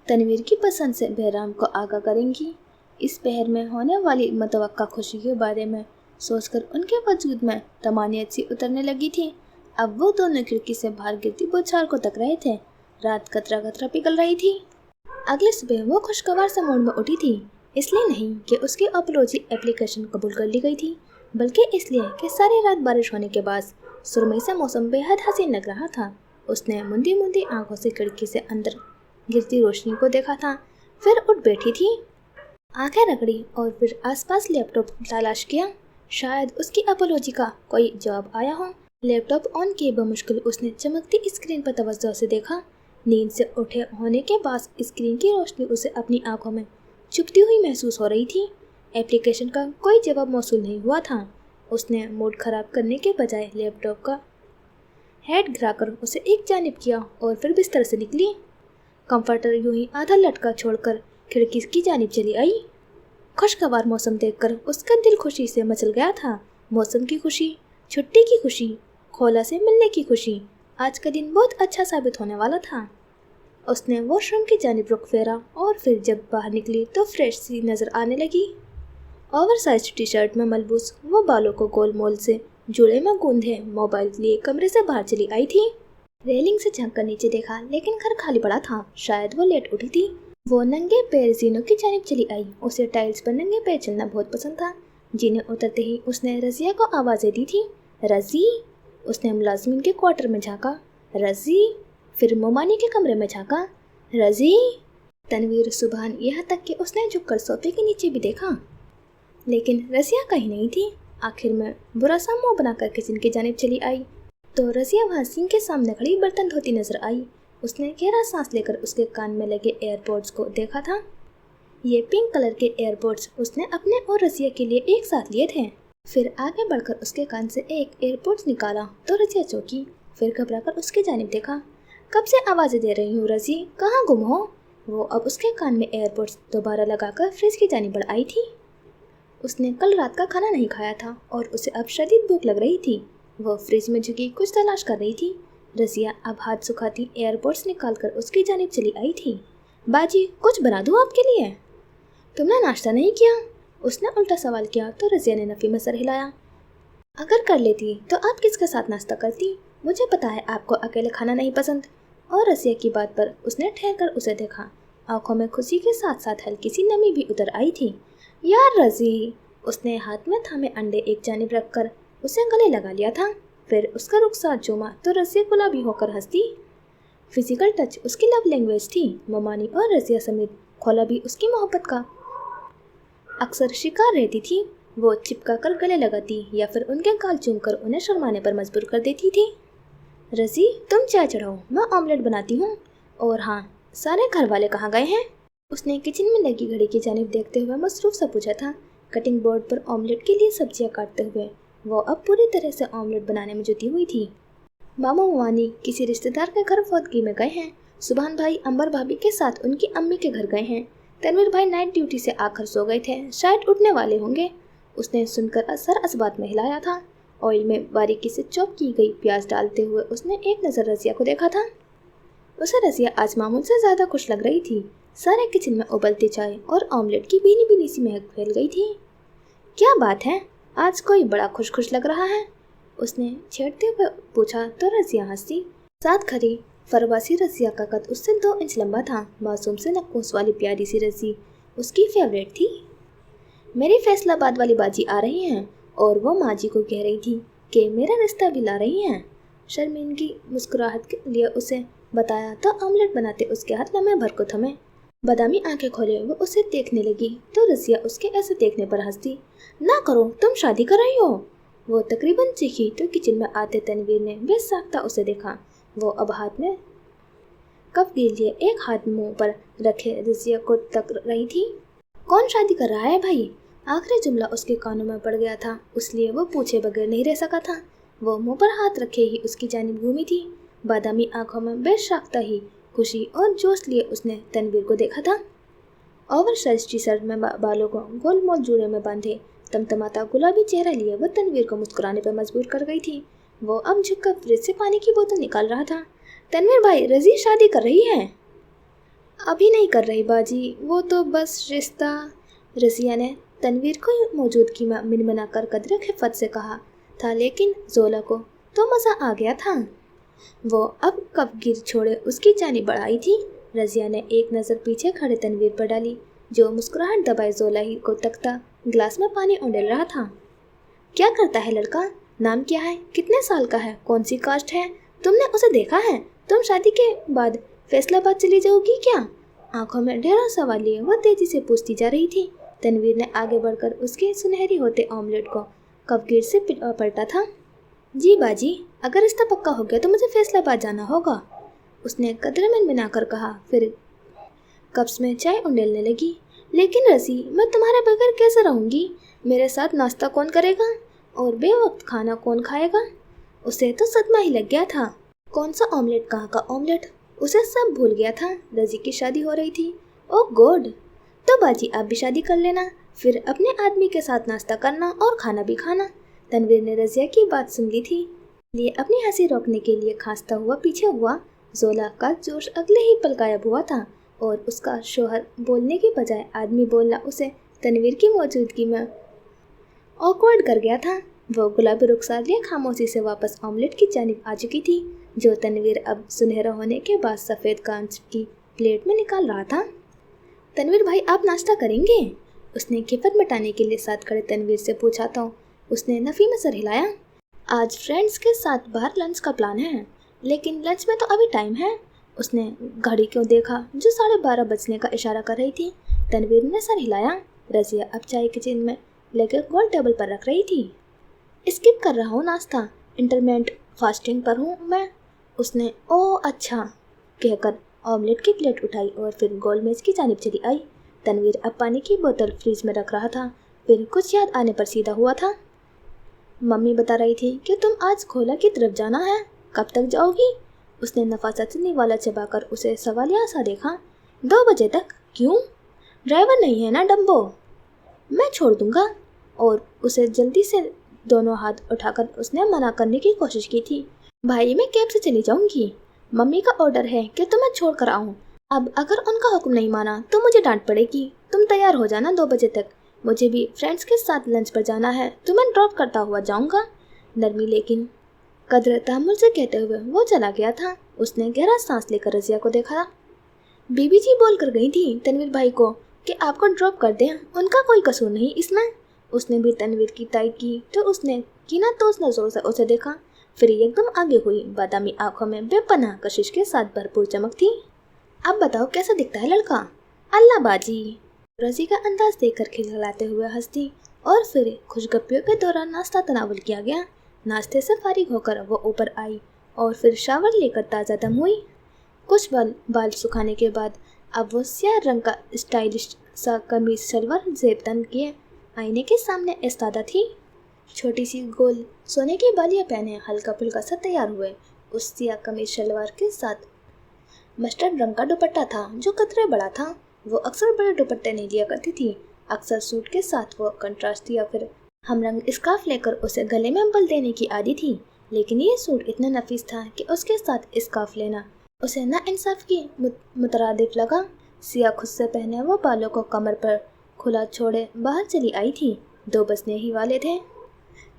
तनवीर की पसंद से बहराम को आगाह करेंगी। इस पहर में होने वाली मतवक्का खुशी के बारे में सोचकर उनके वजूद में तमानियत सी उतरने लगी थी। अब वो दोनों खिड़की से बाहर गिरती बौछार को तक रहे थे। रात कतरा कतरा पिघल रही थी। अगले सुबह वो खुशगवार से मूड में उठी थी। इसलिए नहीं कि उसकी अपॉलॉजी एप्लीकेशन कबूल कर ली गई थी, बल्कि इसलिए कि सारी रात बारिश होने के बाद सुरमई से मौसम बेहद हसीन लग रहा था। उसने मुंदी मुंदी आंखों से खिड़की से अंदर गिरती रोशनी को देखा था, फिर उठ बैठी थी। आंखें रगड़ी और फिर आसपास लैपटॉप तलाश किया। शायद उसकी अपॉलॉजी का कोई जवाब आया हो। लैपटॉप ऑन किए बमुश्किल उसने चमकती स्क्रीन पर तवज्जो से देखा। नींद से उठे होने के बाद स्क्रीन की रोशनी उसे अपनी आंखों में चुभती हुई महसूस हो रही थी। एप्लीकेशन का कोई जवाब मौसूल नहीं हुआ था। उसने मूड खराब करने के बजाय लैपटॉप का हेड गिराकर उसे एक जानिब किया और फिर बिस्तर से निकली। कंफर्टर यूं ही आधा लटका छोड़कर खिड़की की जानिब चली आई। खुशगवार मौसम देखकर उसका दिल खुशी से मचल गया था। मौसम की खुशी, छुट्टी की खुशी, खोला से मिलने की खुशी। आज का दिन बहुत अच्छा साबित होने वाला था। उसने वॉशरूम की जानिब रुख फेरा और फिर जब बाहर निकली तो फ्रेश सी नज़र आने लगी। ओवरसाइज टी शर्ट में मलबूस वो बालों को गोल मोल से जूड़े में गूंधे मोबाइल लिए कमरे से बाहर चली आई थी। रेलिंग से झांक कर नीचे देखा, लेकिन घर खाली पड़ा था। शायद वो लेट उठी थी। वो नंगे पैर जीनों की जानिब चली आई। उसे टाइल्स पर नंगे पैर चलना बहुत पसंद था। जीने उतरते ही उसने रज़िया को आवाज़ें दी थी। रज़ी। उसने मुलाजिमिन के क्वार्टर में झांका। रज़ी। फिर मोमानी के कमरे में झांका। रज़ी। तनवीर सुबहान, यहाँ तक कि उसने झुककर सोफे के नीचे भी देखा, लेकिन रज़िया कहीं नहीं थी। आखिर में बुरा सा मुंह बनाकर किचन की जानिब चली आई तो रज़िया वहाँ सिंक के सामने खड़ी बर्तन धोती नजर आई। उसने गहरा सांस लेकर उसके कान में लगे एयरपोर्ट्स को देखा था। ये पिंक कलर के एयरपोर्ट्स उसने अपने और रज़िया के लिए एक साथ लिए थे। फिर आगे बढ़कर उसके कान से एक एयरपोर्ट्स निकाला तो रज़िया चौंकी, फिर घबराकर उसकी जानिब देखा। कब से आवाज़ें दे रही हूँ रज़ी, कहाँ गुम हो? वो अब उसके कान में एयरपोर्ट्स दोबारा लगाकर फ्रिज की जानिब बढ़ आई थी। उसने कल रात का खाना नहीं खाया था और उसे अब शदीद भूख लग रही थी। वो फ्रिज में झुकी कुछ तलाश कर रही थी। रज़िया अब हाथ सुखाती एयरपोर्ट्स निकालकर उसकी जानिब चली आई थी। बाजी, कुछ बना दूँ आपके लिए? तुमने नाश्ता नहीं किया? उसने उल्टा सवाल किया तो रज़िया ने नफ़ी में सर हिलाया। अगर कर लेती तो आप किसके साथ नाश्ता करती? मुझे पता है आपको अकेले खाना नहीं पसंद। और रज़िया की बात पर उसने ठहर कर उसे देखा। आंखों में खुशी के साथ साथ हल्की सी नमी भी उतर आई थी। यार रज़ी, उसने हाथ में थामे अंडे एक जानिब रखकर उसे गले लगा लिया था। फिर उसका रुखसार चूमा तो रज़िया गुलाबी होकर हंसती। फिजिकल टच उसकी लव लैंग्वेज थी। ममानी और रज़िया समेत खोला भी उसकी मोहब्बत का अक्सर शिकार रहती थी। वो चिपका कर गले लगाती या फिर उनके गाल चूमकर उन्हें शर्माने पर मजबूर कर देती थी। रज़ी, तुम चाय चढ़ाओ, मैं ऑमलेट बनाती हूँ। और हाँ, सारे घर वाले कहाँ गए हैं? उसने किचन में लगी घड़ी की जानिब देखते हुए मसरूफ सा पूछा था। कटिंग बोर्ड पर ऑमलेट के लिए सब्जियां काटते हुए वो अब पूरी तरह से ऑमलेट बनाने में जुटी हुई थी। मामू मवानी किसी रिश्तेदार के घर फौतगी में गए हैं। सुबहान भाई अंबर भाभी के साथ उनकी अम्मी के घर गए हैं। तनवीर भाई नाइट ड्यूटी से आकर सो गए थे, शायद उठने वाले होंगे। उसने सुनकर सर असबात में हिलाया था। ऑयल में बारीकी से चॉप की गई प्याज डालते हुए उसने एक नज़र रज़िया को देखा था। उसे रज़िया आज मामूल से ज़्यादा खुश लग रही थी। सारे किचन में उबलती चाय और ऑमलेट की भीनी भीनी सी महक फैल गई थी। क्या बात है, आज कोई बड़ा खुश खुश लग रहा है। اس نے छेड़ते हुए पूछा तो रज़िया हंसी। साथ खड़ी फरवासी रज़िया का कद उससे 2 इंच लंबा था। मासूम से नक्कूस वाली प्यारी सी रज़ी उसकी फेवरेट थी। मेरी फैसलाबाद वाली बाजी आ रही हैं और वो माँ जी को कह रही थी कि मेरा रिश्ता भी ला रही हैं। शर्मिंदगी मुस्कुराहट के लिए उसे बताया तो ऑमलेट बनाते उसके हाथ लम्हे भर को थमे। बादामी आंखें खोले वो उसे देखने लगी तो रज़िया उसके ऐसे देखने पर हंसती। ना करो, तुम शादी कर रही हो। वो तकरीबन चीखी तो किचन में आते तनवीर ने बेसाख्ता उसे देखा। वो अब हाथ में कप गिर लिए एक हाथ मुंह पर रखे रज़िया को तक रही थी। कौन शादी कर रहा है भाई? आखिरी जुमला उसके कानों में पड़ गया था, इसलिए वो पूछे बगैर नहीं रह सका था। वो मुंह पर हाथ रखे ही उसकी जानिब घूमी थी। बादामी आंखों में बेसाख्ता ही खुशी और जोश लिए उसने तनवीर को देखा था। ओवर साइज टी शर्ट में बालों को गोल मोल जूड़े में बांधे तमतमाता गुलाबी चेहरा लिए वो तनवीर को मुस्कुराने पर मजबूर कर गई थी। वो अब झुककर फ्रिज से पानी की बोतल निकाल रहा था। तनवीर भाई, रज़ी शादी कर रही है। अभी नहीं कर रही बाजी, वो तो बस रिश्ता। रज़िया ने तनवीर को मौजूदगी में मिनमिना कर कदर खिफ़त से कहा था, लेकिन जोला को तो मज़ा आ गया था। वो अब कप गिर छोड़े उसकी जानिब बढ़ाई थी। रज़िया ने एक नज़र पीछे खड़े तनवीर पर डाली, जो मुस्कुराहट दबाए जोला ही को तकता गिलास में पानी उंडेल रहा था। क्या करता है लड़का? नाम क्या है? कितने साल का है? कौन सी कास्ट है? तुमने उसे देखा है? तुम शादी के बाद फैसलाबाद चली जाओगी क्या? आंखों में ढेरों सवाल लिए वो तेजी से पूछती जा रही थी। तनवीर ने आगे बढ़कर उसके सुनहरी होते ऑमलेट को कपगिर से पलटा था। जी बाजी, अगर रिश्ता पक्का हो गया तो मुझे फैसलाबाद जाना होगा, उसने कदर में मिलाकर कहा। फिर कप्स में चाय उंडेलने लगी। लेकिन रज़ी, मैं तुम्हारे बगैर कैसे रहूँगी? मेरे साथ नाश्ता कौन करेगा और बेवक्त खाना कौन खाएगा? उसे तो सदमा ही लग गया था। कौन सा ऑमलेट, कहाँ का ऑमलेट, उसे सब भूल गया था। रज़ी की शादी हो रही थी। ओह गॉड! तो बाजी आप भी शादी कर लेना, फिर अपने आदमी के साथ नाश्ता करना और खाना भी खाना। तनवीर ने रज़िया की बात सुन ली थी, लिए अपनी हंसी रोकने के लिए खांसता हुआ पीछे हुआ। जोला का जोश अगले ही पल गायब हुआ था और उसका शोहर बोलने के बजाय आदमी बोलना उसे तनवीर की मौजूदगी में ऑकवर्ड कर गया था। वो गुलाबी रुखसार लिए खामोशी से वापस ऑमलेट की जानिब आ चुकी थी, जो तनवीर अब सुनहरा होने के बाद सफ़ेद कांच की प्लेट में निकाल रहा था। तनवीर भाई, आप नाश्ता करेंगे? उसने खिफत मिटाने के लिए साथ खड़े तनवीर से पूछा तो उसने नफ़ी में सर हिलाया। आज फ्रेंड्स के साथ बाहर लंच का प्लान है, लेकिन लंच में तो अभी टाइम है। उसने घड़ी क्यों देखा जो 12:30 बजने का इशारा कर रही थी। तनवीर ने सर हिलाया। रज़िया अब चाय किचन में लेकर गोल टेबल पर रख रही थी। स्किप कर रहा हूँ नाश्ता, इंटरमिटेंट फास्टिंग पर हूँ मैं, उसने ओह अच्छा कहकर ऑमलेट की प्लेट उठाई और फिर गोल मेज की जानिब चली आई। तनवीर अब पानी की बोतल फ्रिज में रख रहा था। फिर कुछ याद आने पर सीधा हुआ था। मम्मी बता रही थी कि तुम आज खोला की तरफ जाना है, कब तक जाओगी? उसने नफासा चलने वाला चबाकर उसे सवालिया सा देखा। 2 बजे तक। क्यों? ड्राइवर नहीं है ना डम्बो, मैं छोड़ दूंगा। और उसे जल्दी से दोनों हाथ उठाकर उसने मना करने की कोशिश की थी। भाई, मैं कैब से चली जाऊंगी, मम्मी का ऑर्डर है कि तुम्हें छोड़ कर आऊँ। अब अगर उनका हुक्म नहीं माना तो मुझे डांट पड़ेगी। तुम तैयार हो जाना 2 बजे तक, मुझे भी फ्रेंड्स के साथ लंच पर जाना है, तुम्हें ड्रॉप करता हुआ जाऊंगा। नरमी लेकिन कदर तहम्मुल से कहते हुए वो चला गया था। उसने गहरा सांस लेकर रज़िया को देखा। बीबी जी बोल कर गई थी तनवीर भाई को कि आपको ड्रॉप कर दें, उनका कोई कसूर नहीं इसमें। उसने भी तनवीर की तारीफ की तो उसने कीना तो उस नज़रों से उसे देखा, फिर एकदम आगे हुई। बादामी आंखों में बेपनाह कशिश के साथ भरपूर चमक थी। अब बताओ कैसा दिखता है लड़का? अल्लाह बाजी, रज़ी का अंदाज देखकर खिलखिलाते हुए हंसती। और फिर खुशगप्पियों के दौरान नाश्ता तनावुल किया गया। नाश्ते से फारिग होकर वो ऊपर आई और फिर शावर लेकर ताज़ा दम हुई। कुछ बाल सुखाने के बाद अब वो स्याह रंग का स्टाइलिश सा कमीज शलवार जेब तन किए आईने के सामने इस्तादा थी। छोटी सी गोल सोने की बालियाँ पहने हल्का फुल्का सा तैयार हुए। उस सिया कमीज शलवार के साथ मस्टर्ड रंग का दुपट्टा था जो कतरे बड़ा था। वो अक्सर बड़े दुपट्टे नहीं लिया करती थी। अक्सर सूट के साथ वो कंट्रास्ट या फिर हमरंग स्कार्फ लेकर उसे गले में बल देने की आदत थी, लेकिन ये सूट इतना नफीस था कि उसके साथ स्कार्फ लेना उसे नाइंसाफ की मुतरादिफ लगा। सिया खुद से पहने वो बालों को कमर पर खुला छोड़े बाहर चली आई थी। 2 बजने ही वाले थे।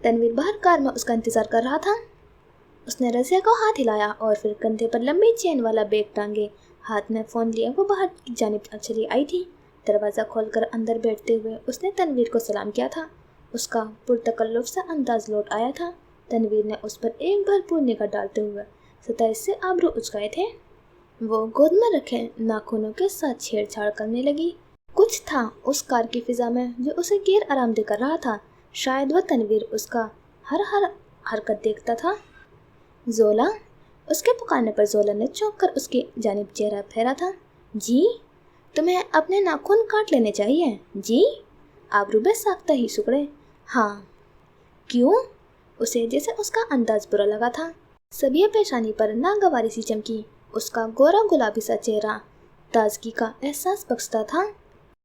तनवीर बाहर कार में उसका इंतजार कर रहा था। उसने रज़िया को हाथ हिलाया और फिर कंधे पर लंबी चेन वाला बैग टांगे हाथ में फ़ोन लिए वो बाहर की जानिब चली आई थी। दरवाज़ा खोलकर अंदर बैठते हुए उसने तनवीर को सलाम किया था। उसका पुरतकल्लुफ़ सा अंदाज लौट आया था। तनवीर ने उस पर एक भरपूर निगाह डालते हुए 27 से आबरू उचकाए थे। वो गोद में रखे नाखूनों के साथ छेड़छाड़ करने लगी। कुछ था उस कार की फिजा में जो उसे गैर आरामदेह कर रहा था। शायद वह तनवीर उसका हर हरकत देखता था। जोला, उसके पुकारने पर जोला ने चौंक कर उसकी जानिब चेहरा फेरा था। जी, तुम्हें अपने नाखून काट लेने चाहिए। जी, आबरू बेसाख्ता ही सुकड़े। हाँ। क्यों? उसे जैसे उसका अंदाज बुरा लगा था। सभी पेशानी पर नागवारी सी चमकी। उसका गोरा गुलाबी सा चेहरा ताजगी का एहसास बख्शता था।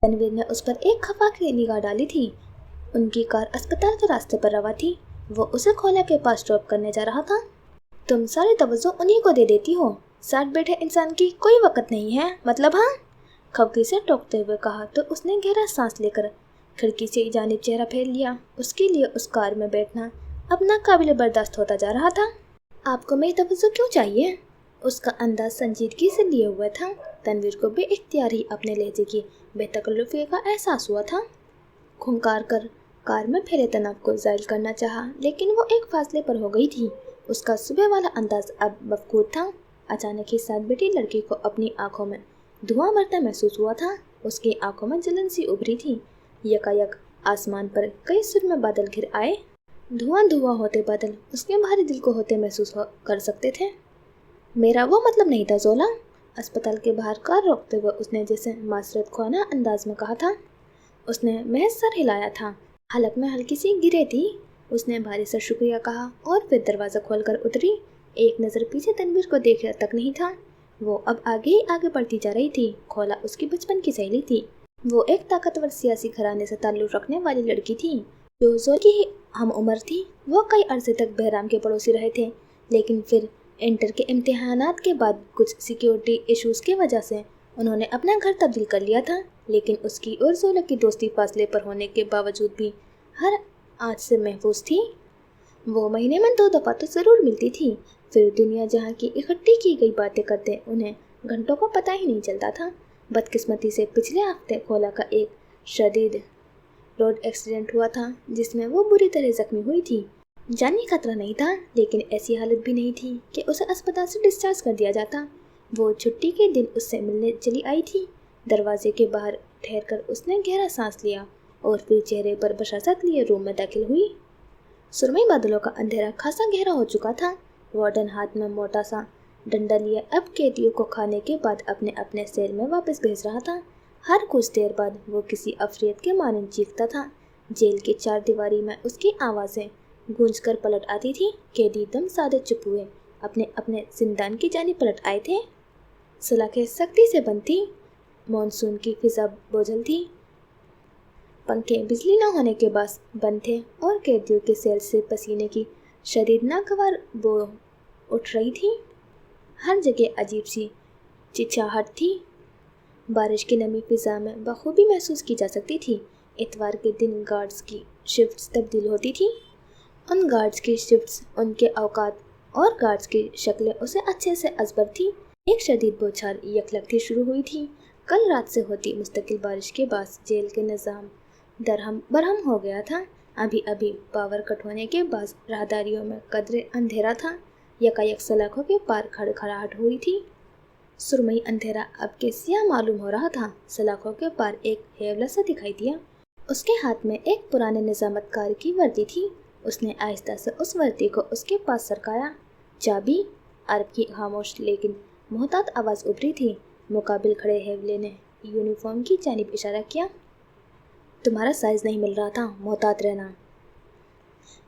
तनवीर ने उस पर एक खफा की निगाह डाली थी। उनकी कार अस्पताल के रास्ते पर रवा थी। वो उसे खोला के पास ड्रॉप करने जा रहा था। तुम सारी तवज्जो उन्हीं को दे देती हो। साथ बैठे इंसान की कोई वक़्त नहीं है, मतलब? हाँ, खबकी से टोकते हुए कहा तो उसने गहरा सांस लेकर खिड़की से जानिब चेहरा फेर लिया। उसके लिए उस कार में बैठना अब नाकाबिले बर्दाश्त होता जा रहा था। आपको मेरी तवज्जो क्यों चाहिए? उसका अंदाज संजीदगी से लिए हुए था। तनवीर को बेइख्तियार ही अपने लहजे की बेतकल्लुफ़ी का एहसास हुआ था। खुंकार कर कार में फैले तनाव को ज़ायल करना चाहा, लेकिन वो एक फासले पर हो गई थी। उसका सुबह वाला अंदाज अब मफकूद था। अचानक ही साथ बैठी लड़की को अपनी आंखों में धुआं भरता महसूस हुआ था। उसकी आंखों में जलन सी उभरी थी। यकायक आसमान पर कई सुर में बादल घिर आए। धुआं होते बादल उसके भारी दिल को होते महसूस कर सकते थे। मेरा वो मतलब नहीं था जोला। अस्पताल के बाहर कार रोकते हुए उसने जैसे मासरत ख्वाना अंदाज में कहा था। उसने महज सर हिलाया था। हलक में हल्की सी गिरे थी। उसने भारी सा शुक्रिया कहा और फिर दरवाज़ा खोलकर उतरी। एक नज़र पीछे तनवीर को देख तक नहीं था। वो अब आगे ही आगे बढ़ती जा रही थी। खोला उसकी बचपन की सहेली थी। वो एक ताकतवर सियासी घराने से ताल्लुक़ रखने वाली लड़की थी जो जोर की हम उम्र थी। वो कई अरसे तक बहराम के पड़ोसी रहे थे, लेकिन फिर इंटर के इम्तिहानात के बाद कुछ सिक्योरिटी इश्यूज़ की वजह से उन्होंने अपना घर तब्दील कर लिया था। लेकिन उसकी और जोला की दोस्ती फासले पर होने के बावजूद भी हर आँच से महफूज थी। वो महीने में 2 दफ़ा तो ज़रूर मिलती थी। फिर दुनिया जहाँ की इकट्ठी की गई बातें करते उन्हें घंटों का पता ही नहीं चलता था। बदकिस्मती से पिछले हफ्ते खोला का एक शदीद रोड एक्सीडेंट हुआ था जिसमें वो बुरी तरह जख्मी हुई थी। जानी खतरा नहीं था, लेकिन ऐसी हालत भी नहीं थी कि उसे अस्पताल से डिस्चार्ज कर दिया जाता। वो छुट्टी के दिन उससे मिलने चली आई थी। दरवाजे के बाहर ठहरकर उसने गहरा सांस लिया और फिर चेहरे पर बशासत लिए रूम में दाखिल हुई। सुरमई बादलों का अंधेरा खासा गहरा हो चुका था। वार्डन हाथ में मोटा सा डंडा लिए अब कैदियों को खाने के बाद अपने अपने सेल में वापस भेज रहा था। हर कुछ देर बाद वो किसी अफरियत के मानंद चीखता था। जेल की 4 दीवारी में उसकी आवाज़ें गूंज कर पलट आती थी। कैदी दम सादे चुप हुए अपने अपने जिंदान की जानी पलट आए थे। सलाखें सख्ती से बंद थी। मानसून की फिजा बोझल थी। पंखे बिजली न होने के बाद बंद थे और कैदियों के सेल से पसीने की शदीद नागवार बो उठ रही थी। हर जगह अजीब सी चिचियाहट थी। बारिश की नमी फिजा में बखूबी महसूस की जा सकती थी। इतवार के दिन गार्ड्स की शिफ्ट्स तब्दील होती थी। उन गार्ड्स की शिफ्ट्स, उनके औकात और गार्ड्स की शक्लें उसे अच्छे से अजबर थी। एक शदीद बौछार यकलखती शुरू हुई थी। कल रात से होती मुस्तकिल बारिश के बाद जेल के निज़ाम दरहम बरहम हो गया था। अभी अभी पावर कट होने के बाद राहदारियों में कदरे अंधेरा था। यकायक सलाखों के पार खड़खड़ाहट हुई थी। सुरमई अंधेरा अब के सिया मालूम हो रहा था। सलाखों के पार एक हेवला सा दिखाई दिया। उसके हाथ में एक पुराने निजामतकार की वर्दी थी। उसने आहिस्ता से उस वर्दी को उसके पास सरकाया। चाबी? अरब की खामोश लेकिन मोहतात आवाज़ उभरी थी। मुकाबिल खड़े हेवले ने यूनिफॉर्म की जानिब इशारा किया। तुम्हारा साइज नहीं मिल रहा था, मोहतात रहना।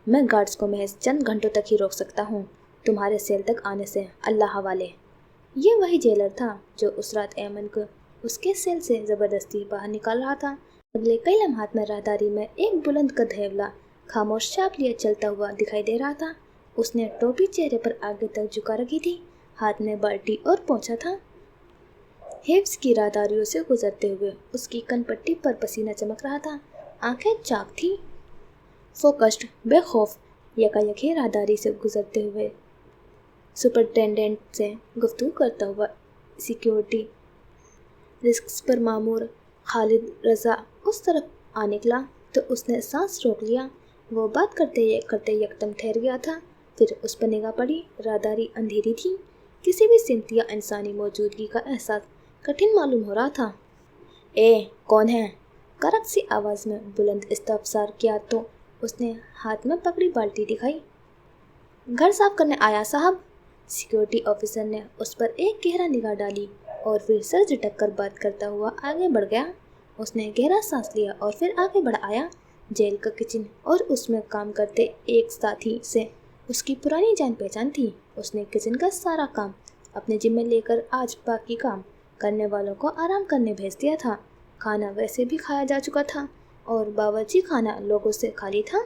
मैं गार्ड्स को महज चंद घंटों तक ही रोक सकता हूँ। तुम्हारे सेल तक आने से अल्लाह हवाले। ये वही जेलर था जो उस रात ऐमन को उसके सेल से ज़बरदस्ती बाहर निकाल रहा था। अगले कई लम्हात में राहदारी में एक बुलंद कद हेवला खामोश चाप लिए चलता हुआ दिखाई दे रहा था। उसने टोपी चेहरे पर आगे तक झुका रखी थी। हाथ में बाल्टी और पोंछा था। हेव्स की राहदारियों से गुजरते हुए उसकी कनपट्टी पर पसीना चमक रहा था। आंखें चाक थी। फोकस्ड, बेखौफ यकायकी राहदारी से गुजरते हुए सुपरिटेंडेंट से गुफ्तगू करता हुआ सिक्योरिटी रिस्क पर मामूर खालिद रज़ा उस तरफ आ निकला तो उसने सांस रोक लिया। वो बात करते यकदम ठहर गया था। फिर उस पर निगाह पड़ी। राहदारी अंधेरी थी। किसी भी सिमत या इंसानी मौजूदगी का एहसास कठिन मालूम हो रहा था। कौन है? करक सी आवाज़ में बुलंद इस्तफसार किया तो उसने हाथ में पकड़ी बाल्टी दिखाई। घर साफ करने आया साहब। सिक्योरिटी ऑफिसर ने उस पर एक गहरा निगाह डाली और फिर सर झटक कर बात करता हुआ आगे बढ़ गया। उसने गहरा सांस लिया और फिर आगे बढ़ आया। जेल का किचन और उसमें काम करते एक साथी से उसकी पुरानी जान पहचान थी। उसने किचन का सारा काम अपने जिम्मे लेकर आज बाकी काम करने वालों को आराम करने भेज दिया था। खाना वैसे भी खाया जा चुका था और बावर्ची खाना लोगों से खाली था।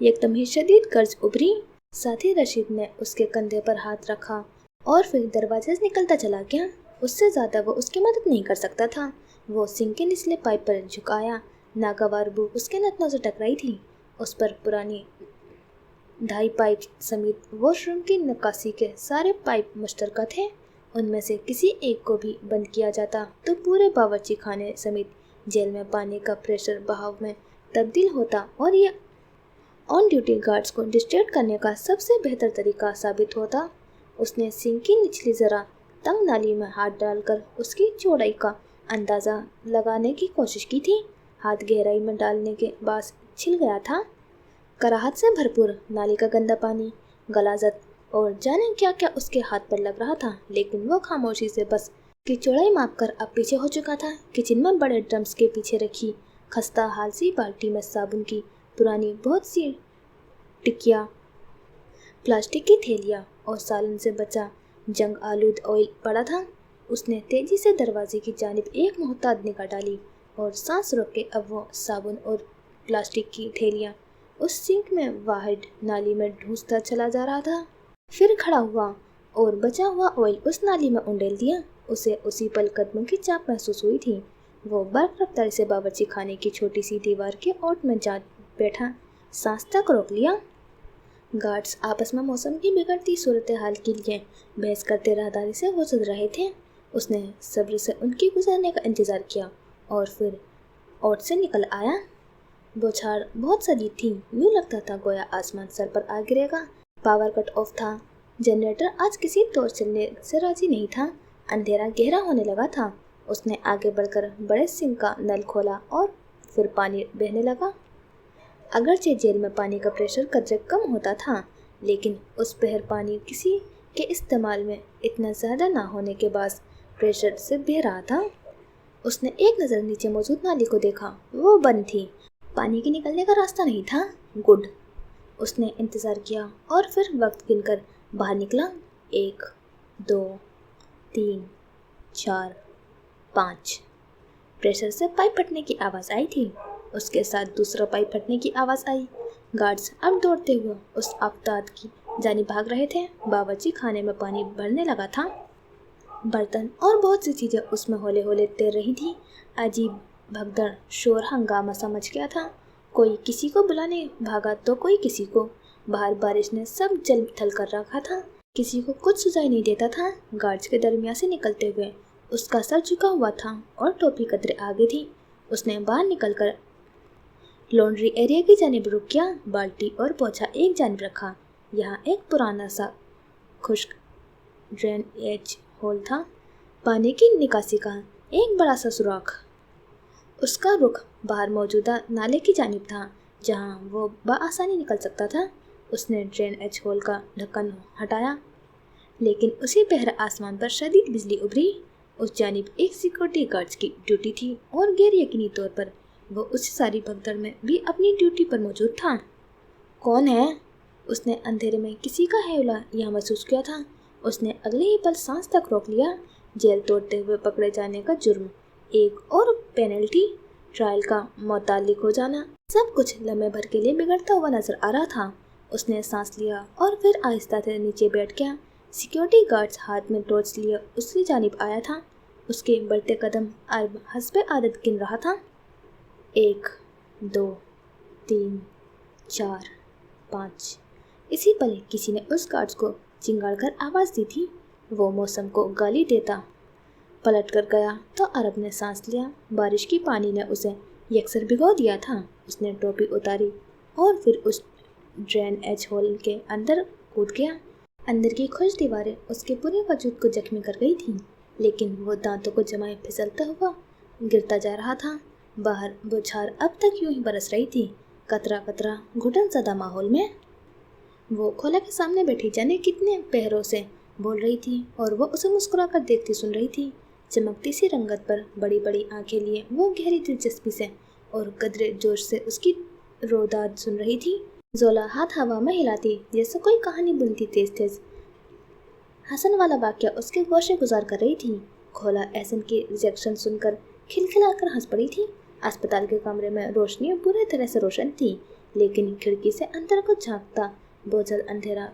एकदम ही शदीद गर्ज उभरी। साथी रशीद ने उसके कंधे पर हाथ रखा और फिर दरवाजे से निकलता चला गया। उससे ज़्यादा वो उसकी मदद नहीं कर सकता था। वो सिंक के निचले पाइप पर झुकाया। नागवार बू उसके नथनों से टकराई थी। उस पर पुरानी ढाई पाइप समेत वॉशरूम की निकासी के सारे पाइप मुश्तरका थे। उनमें से किसी एक को भी बंद किया जाता तो पूरे बावर्ची खाने समेत जेल में पानी का प्रेशर बहाव में तब्दील होता और ये ऑन ड्यूटी गार्ड्स को डिस्ट्रैक्ट करने का सबसे बेहतर तरीका साबित होता। उसने सिंक की निचली ज़रा तंग नाली में हाथ डालकर उसकी चौड़ाई का अंदाज़ा लगाने की कोशिश की थी। हाथ गहराई में डालने के बाद छिल गया था। कराहत से भरपूर नाली का गंदा पानी, गलाजत और जाने क्या क्या उसके हाथ पर लग रहा था, लेकिन वो खामोशी से बस की चौड़ाई मापकर अब पीछे हो चुका था। किचन में बड़े ड्रम्स के पीछे रखी खस्ता हाल सी बाल्टी में साबुन की पुरानी बहुत सी टिकिया, प्लास्टिक की थैलियाँ और सालन से बचा जंग आलूद ऑयल पड़ा था। उसने तेजी से दरवाजे की जानिब एक मोहताद निगाह डाली और सांस रोक के अब वो साबुन और प्लास्टिक की थैलियाँ उस सिंक में वाहिद नाली में ढूंसता चला जा रहा था। फिर खड़ा हुआ और बचा हुआ ऑयल उस नाली में उंडेल दिया। उसे उसी पल कदमों की चाप महसूस हुई थी। वो बर्फ रफ्तारी से बावर्ची खाने की छोटी सी दीवार के ओट में जा बैठा, सांस तक रोक लिया। गार्ड्स आपस में मौसम की बिगड़ती सूरत हाल के लिए बहस करते राहदारी से गुजर रहे थे। उसने सब्र से उनकी गुजरने का इंतज़ार किया और फिर ओट से निकल आया। बौछार बहुत शदीद थी। यूँ लगता था गोया आसमान सर पर आ गिरेगा। पावर कट ऑफ था। जनरेटर आज किसी तौर चलने से राजी नहीं था। अंधेरा गहरा होने लगा था। उसने आगे बढ़कर बड़े सिंक का नल खोला और फिर पानी बहने लगा। अगरचे जेल में पानी का प्रेशर कदरे कम होता था, लेकिन उस पहर पानी किसी के इस्तेमाल में इतना ज़्यादा ना होने के बाद प्रेशर से बह रहा था। उसने एक नज़र नीचे मौजूद नाली को देखा। वो बंद थी। पानी के निकलने का रास्ता नहीं था। गुड। उसने इंतज़ार किया और फिर वक्त गिनकर बाहर निकला। 1 2 3 4 5। प्रेशर से पाइप फटने की आवाज़ आई थी। उसके साथ दूसरा पाइप फटने की आवाज़ आई। गार्ड्स अब दौड़ते हुए उस आफताब की जानिब भाग रहे थे। बावर्ची खाने में पानी भरने लगा था। बर्तन और बहुत सी चीज़ें उसमें होले होले तैर रही थी। अजीब भगदड़, शोर, हंगामा समझ गया था। कोई किसी को बुलाने भागा तो कोई किसी को। बाहर बारिश ने सब जल थल कर रखा था। किसी को कुछ सुझाई नहीं देता था। गार्ड्स के दरमियान से निकलते हुए उसका सर झुका हुआ था और टोपी कदरे आगे थी। उसने बाहर निकलकर लॉन्ड्री एरिया की जानिब रुक किया। बाल्टी और पोछा एक जानिब रखा। यहाँ एक पुराना सा खुश्क ड्रेनेज होल था, पानी की निकासी का एक बड़ा सा सुराख। उसका रुख बाहर मौजूदा नाले की जानिब था, जहाँ वो बआसानी निकल सकता था। उसने ड्रेनेज होल का ढक्कन हटाया, लेकिन उसी पहर आसमान पर शदीद बिजली उभरी। उस जानिब एक सिक्योरिटी गार्ड्स की ड्यूटी थी और गैर यकीनी तौर पर वो उसी सारी भगदड़ में भी अपनी ड्यूटी पर मौजूद था। कौन है? उसने अंधेरे में किसी का हैवला यहाँ महसूस किया था। उसने अगले ही पल सांस तक रोक लिया। जेल तोड़ते हुए पकड़े जाने का जुर्म, एक और पेनल्टी, ट्रायल का मुताल्लिक हो जाना, सब कुछ लम्हे भर के लिए बिगड़ता हुआ नजर आ रहा था। उसने सांस लिया और फिर आहिस्ता से नीचे बैठ गया। सिक्योरिटी गार्ड्स हाथ में टॉर्च लिए उसकी जानिब आया था। उसके बढ़ते कदम हस्बे आदत गिन रहा था। 1 2 3 4, 5। इसी पल किसी ने उस गार्ड्स को चिंगाड़ कर आवाज़ दी थी। वो मौसम को गाली देता पलट कर गया तो अरब ने सांस लिया। बारिश की पानी ने उसे यकसर भिगो दिया था। उसने टोपी उतारी और फिर उस ड्रेन एज होल के अंदर कूद गया। अंदर की खुश दीवारें उसके पूरे वजूद को जख्मी कर गई थी, लेकिन वो दांतों को जमाए फिसलता हुआ गिरता जा रहा था। बाहर बौछार अब तक यूं ही बरस रही थी, कतरा कतरा घुटन ज़दा माहौल में। वो खोला के सामने बैठी जाने कितने पहरों से बोल रही थी और वो उसे मुस्कुरा कर देखती सुन रही थी। चमकती सी रंगत पर बड़ी बड़ी आंखें लिए वो गहरी दिलचस्पी से और कदरे जोश से उसकी रोदाद सुन रही थी। जोला हाथ हवा में हिलाती जैसे कोई कहानी बुनती तेज तेज हसन वाला वाक्य उसके गोशे गुजार कर रही थी। खोला एहसन की रिजेक्शन सुनकर खिलखिलाकर हंस पड़ी थी। अस्पताल के कमरे में रोशनी बुरी तरह से रोशन थी, लेकिन खिड़की से अंदर को झांकता बोझल अंधेरा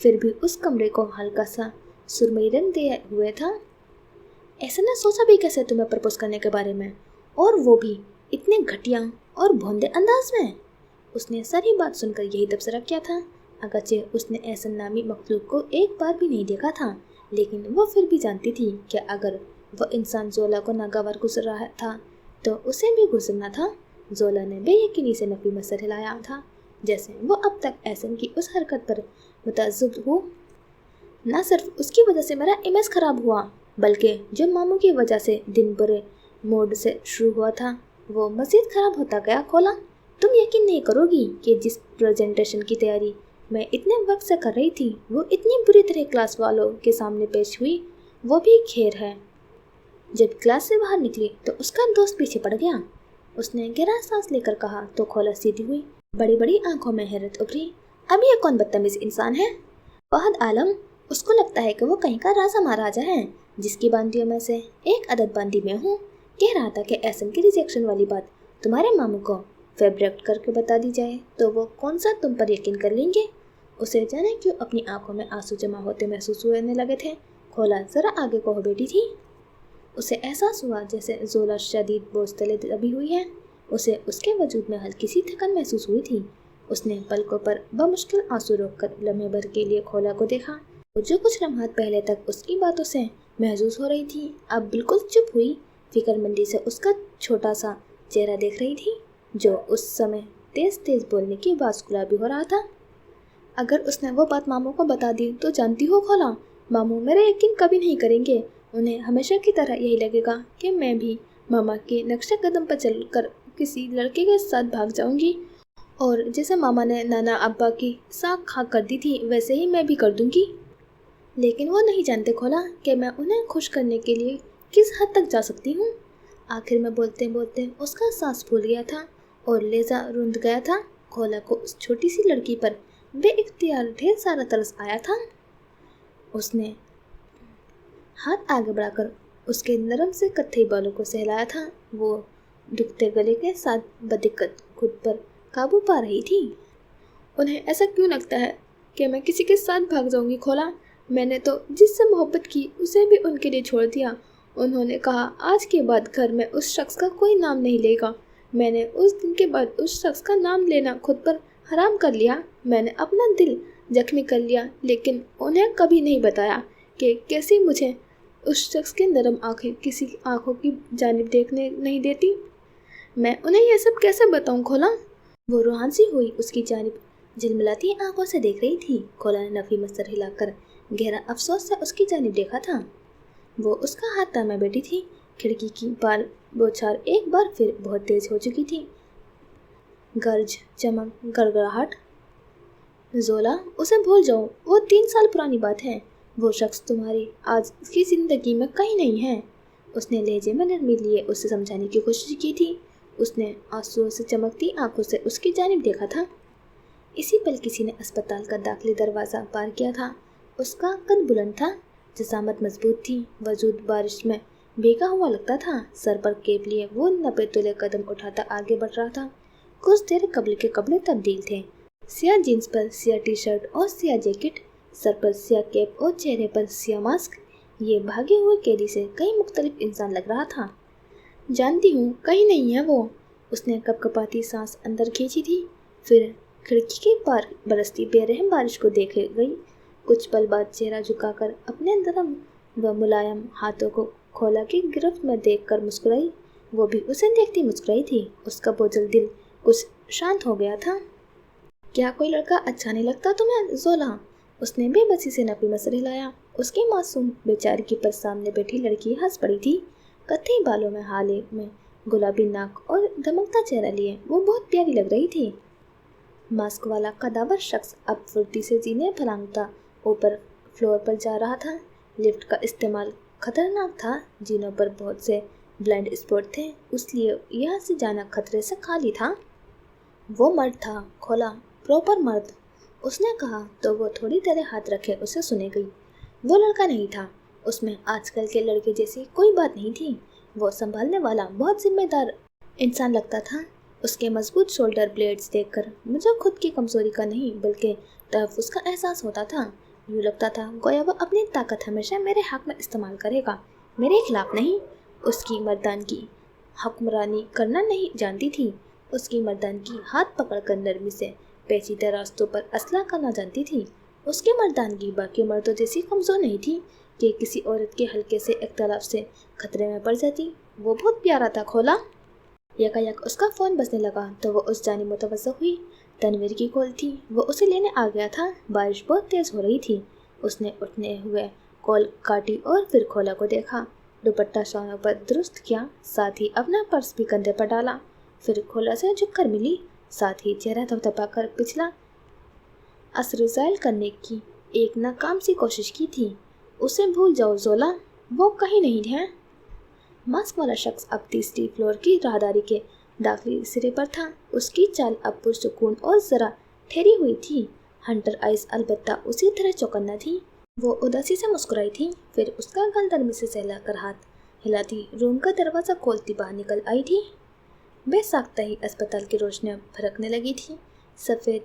फिर भी उस कमरे को हल्का सा सुरमई रंग दिए हुए था। एहसन ने सोचा भी कैसे तुम्हें प्रपोज करने के बारे में, और वो भी इतने घटिया और भोंदे अंदाज में। उसने सारी बात सुनकर यही तबसरा किया था। अगरचे उसने एहसन नामी मखलूक को एक बार भी नहीं देखा था, लेकिन वो फिर भी जानती थी कि अगर वो इंसान जोला को नागवार गुजर रहा था तो उसे भी गुजरना था। जोला ने बेयकीनी से नफी में सर हिलाया था, जैसे वो अब तक एहसन की उस हरकत पर मुतअज्जिब हो। न सिर्फ उसकी वजह से मेरा इमेज खराब हुआ, बल्कि जो मामू की वजह से दिन बुरे मूड से शुरू हुआ था वो मज़ीद खराब होता गया। खोला, तुम यकीन नहीं करोगी कि जिस प्रेजेंटेशन की तैयारी मैं इतने वक्त से कर रही थी वो इतनी बुरी तरह क्लास वालों के सामने पेश हुई। वो भी खैर है। जब क्लास से बाहर निकली तो उसका दोस्त पीछे पड़ गया। उसने गहरा सांस लेकर कहा तो खोला सीधी हुई। बड़ी बड़ी आंखों में हैरत उभरी। अब ये कौन बदतमीज इंसान है? फहद आलम। उसको लगता है कि वो कहीं का राजा महाराजा है, जिसकी बांदियों में से एक अदद बांदी में हूँ। कह रहा था कि एहसन की रिजेक्शन वाली बात तुम्हारे मामू को फैब्रिकेट करके बता दी जाए तो वो कौन सा तुम पर यकीन कर लेंगे। उसे जाने क्यों अपनी आंखों में आंसू जमा होते महसूस होने लगे थे। खोला जरा आगे को हो बैठी थी। उसे एहसास हुआ जैसे जोला शदीद बोझ तले दबी हुई है। उसे उसके वजूद में हल्की सी थकन महसूस हुई थी। उसने पलकों पर बमुश्किल आंसू रोककर लम्हे भर के लिए खोला को देखा। जो कुछ लम्हात पहले तक उसकी बातों से महसूस हो रही थी अब बिल्कुल चुप हुई। फिक्रमंदी से उसका छोटा सा चेहरा देख रही थी, जो उस समय तेज तेज बोलने की आवाज़ गुलाबी हो रहा था। अगर उसने वो बात मामू को बता दी तो जानती हो खोला, मामू मेरा यकीन कभी नहीं करेंगे। उन्हें हमेशा की तरह यही लगेगा कि मैं भी मामा के नक्शे कदम पर चलकर किसी लड़के के साथ भाग जाऊंगी, और जैसे मामा ने नाना अब्बा की साख खा कर दी थी वैसे ही मैं भी कर दूंगी। लेकिन वो नहीं जानते खोला कि मैं उन्हें खुश करने के लिए किस हद तक जा सकती हूँ। आखिर में बोलते बोलते उसका सांस फूल गया था और लेजा रुंध गया था। खोला को उस छोटी सी लड़की पर बेइख्तियार ढेर सारा तरस आया था। उसने हाथ आगे बढ़ाकर उसके नरम से कत्थई बालों को सहलाया था। वो दुखते गले के साथ बदिक्कत खुद पर काबू पा रही थी। उन्हें ऐसा क्यों लगता है कि मैं किसी के साथ भाग जाऊंगी खोला? मैंने तो जिससे मोहब्बत की उसे भी उनके लिए छोड़ दिया। उन्होंने कहा आज के बाद घर में उस शख्स का कोई नाम नहीं लेगा। मैंने उस दिन के बाद उस शख्स का नाम लेना खुद पर हराम कर लिया। मैंने अपना दिल जख्मी कर लिया, लेकिन उन्हें कभी नहीं बताया कि कैसी मुझे उस शख्स की नरम आंखें किसी आंखों की जानिब देखने नहीं देती। मैं उन्हें यह सब कैसे बताऊं खोला? वो रूहान सी हुई उसकी जानिब झिलमिलाती आंखों से देख रही थी। खोला ने नफी में सर हिलाकर गहरा अफसोस से उसकी जानिब देखा था। वो उसका हाथ थामे बैठी थी। खिड़की की बाल बौछार एक बार फिर बहुत तेज हो चुकी थी। गर्ज, चमक, गड़गड़ाहट। जोला, उसे भूल जाओ, वो 3 साल पुरानी बात है। वो शख्स तुम्हारी आज की ज़िंदगी में कहीं नहीं है। उसने लहजे में नरमी लिए उसे समझाने की कोशिश की थी। उसने आंसुओं से चमकती आंखों से उसकी जानिब देखा था। इसी पल किसी ने अस्पताल का दाखिली दरवाज़ा पार किया था। उसका कद बुलंद था, जिसामत मजबूत थी, वजूद बारिश में भीगा हुआ लगता था। सर पर केप लिए वो 90 तुले कदम उठाता आगे बढ़ रहा था। कुछ देर कबल के कपड़े तब्दील थे। सियाह जीन्स पर सियाह टी शर्ट और सियाह जैकेट, सर पर सियाह कैप और चेहरे पर सियाह मास्क। ये भागे हुए कैदी से कई मुख्तलिफ इंसान लग रहा था। जानती हूँ कहीं नहीं है वो। उसने कपकपाती सांस अंदर खींची थी। پھر کھڑکی کے پار برستی بے رحم بارش کو دیکھے گئی۔ کچھ پل بعد چہرہ جھکا کر اپنے نرم و ملائم ہاتھوں کو کھولا کی گرفت میں دیکھ کر مسکرائی۔ وہ بھی اسے دیکھتی مسکرائی تھی۔ اس کا بوجھل دل کچھ شانت ہو گیا تھا۔ کیا کوئی لڑکا اچھا نہیں لگتا تمہیں زولا؟ اس نے بے بسی سے نفی میں سر ہلایا۔ اس کی معصوم بیچارگی پر سامنے بیٹھی لڑکی ہنس پڑی تھی۔ کتھئی بالوں میں حالے میں گلابی ناک اور دمکتا چہرہ لیے وہ بہت پیاری لگ رہی تھی۔ ماسک والا قداور شخص اب پھرتی سے زینے پھلانگتا اوپر فلور پر جا رہا تھا۔ لفٹ کا استعمال خطرناک تھا۔ جینوں پر بہت سے بلائنڈ اسپاٹ تھے، اس لیے یہاں سے جانا خطرے سے خالی تھا۔ وہ مرد تھا، کھولا، پراپر مرد، اس نے کہا تو وہ تھوڑی دیر ہاتھ رکھے اسے سنے گئی۔ وہ لڑکا نہیں تھا، اس میں آج کل کے لڑکے جیسی کوئی بات نہیں تھی۔ وہ سنبھالنے والا بہت ذمہ دار انسان لگتا تھا۔ اس کے مضبوط شولڈر بلیڈز دیکھ کر مجھے خود کی کمزوری کا نہیں بلکہ تحفظ کا احساس ہوتا تھا۔ یوں لگتا تھا گویا وہ اپنی طاقت ہمیشہ میرے حق میں استعمال کرے گا، میرے خلاف نہیں۔ اس کی مردانگی حکمرانی کرنا نہیں جانتی تھی، اس کی مردانگی ہاتھ پکڑ کر نرمی سے پیچیدہ راستوں پر اصلاح کرنا جانتی تھی۔ اس کی مردانگی باقی مردوں جیسی کمزور نہیں تھی کہ کسی عورت کے ہلکے سے اختلاف سے خطرے میں پڑ جاتی۔ وہ بہت پیارا تھا، کھولا۔ یکایک اس کا فون بجنے لگا تو وہ اس جانب متوجہ ہوئی۔ تنویر کی کال تھی، وہ اسے لینے آ گیا تھا۔ بارش بہت تیز ہو رہی تھی۔ اس نے اٹھنے ہوئے کال کاٹی اور پھر کھولا کو دیکھا۔ دوپٹہ شانوں پر درست کیا، ساتھ ہی اپنا پرس بھی کندھے پر ڈالا۔ پھر کھولا سے جھک کر ملی، ساتھ ہی چہرہ تھپتھپا کر پچھلا اثر زائل کرنے کی ایک ناکام سی کوشش کی تھی۔ اسے بھول جاؤ زولا، وہ کہیں نہیں ہے۔ ماسک والا شخص اب تیسری فلور کی راہداری کے داخلی سرے پر تھا۔ اس کی چال اب پرسکون اور ذرا ٹھہری ہوئی تھی۔ ہنٹر آئیز البتہ اسی طرح چوکنا تھی۔ وہ اداسی سے مسکرائی تھی، پھر اس کا گل نرمی سے سہلا کر ہاتھ ہلاتی روم کا دروازہ کھولتی باہر نکل آئی تھی۔ بے ساختہ ہی اسپتال کی روشنیاں بھڑکنے لگی تھی۔ سفید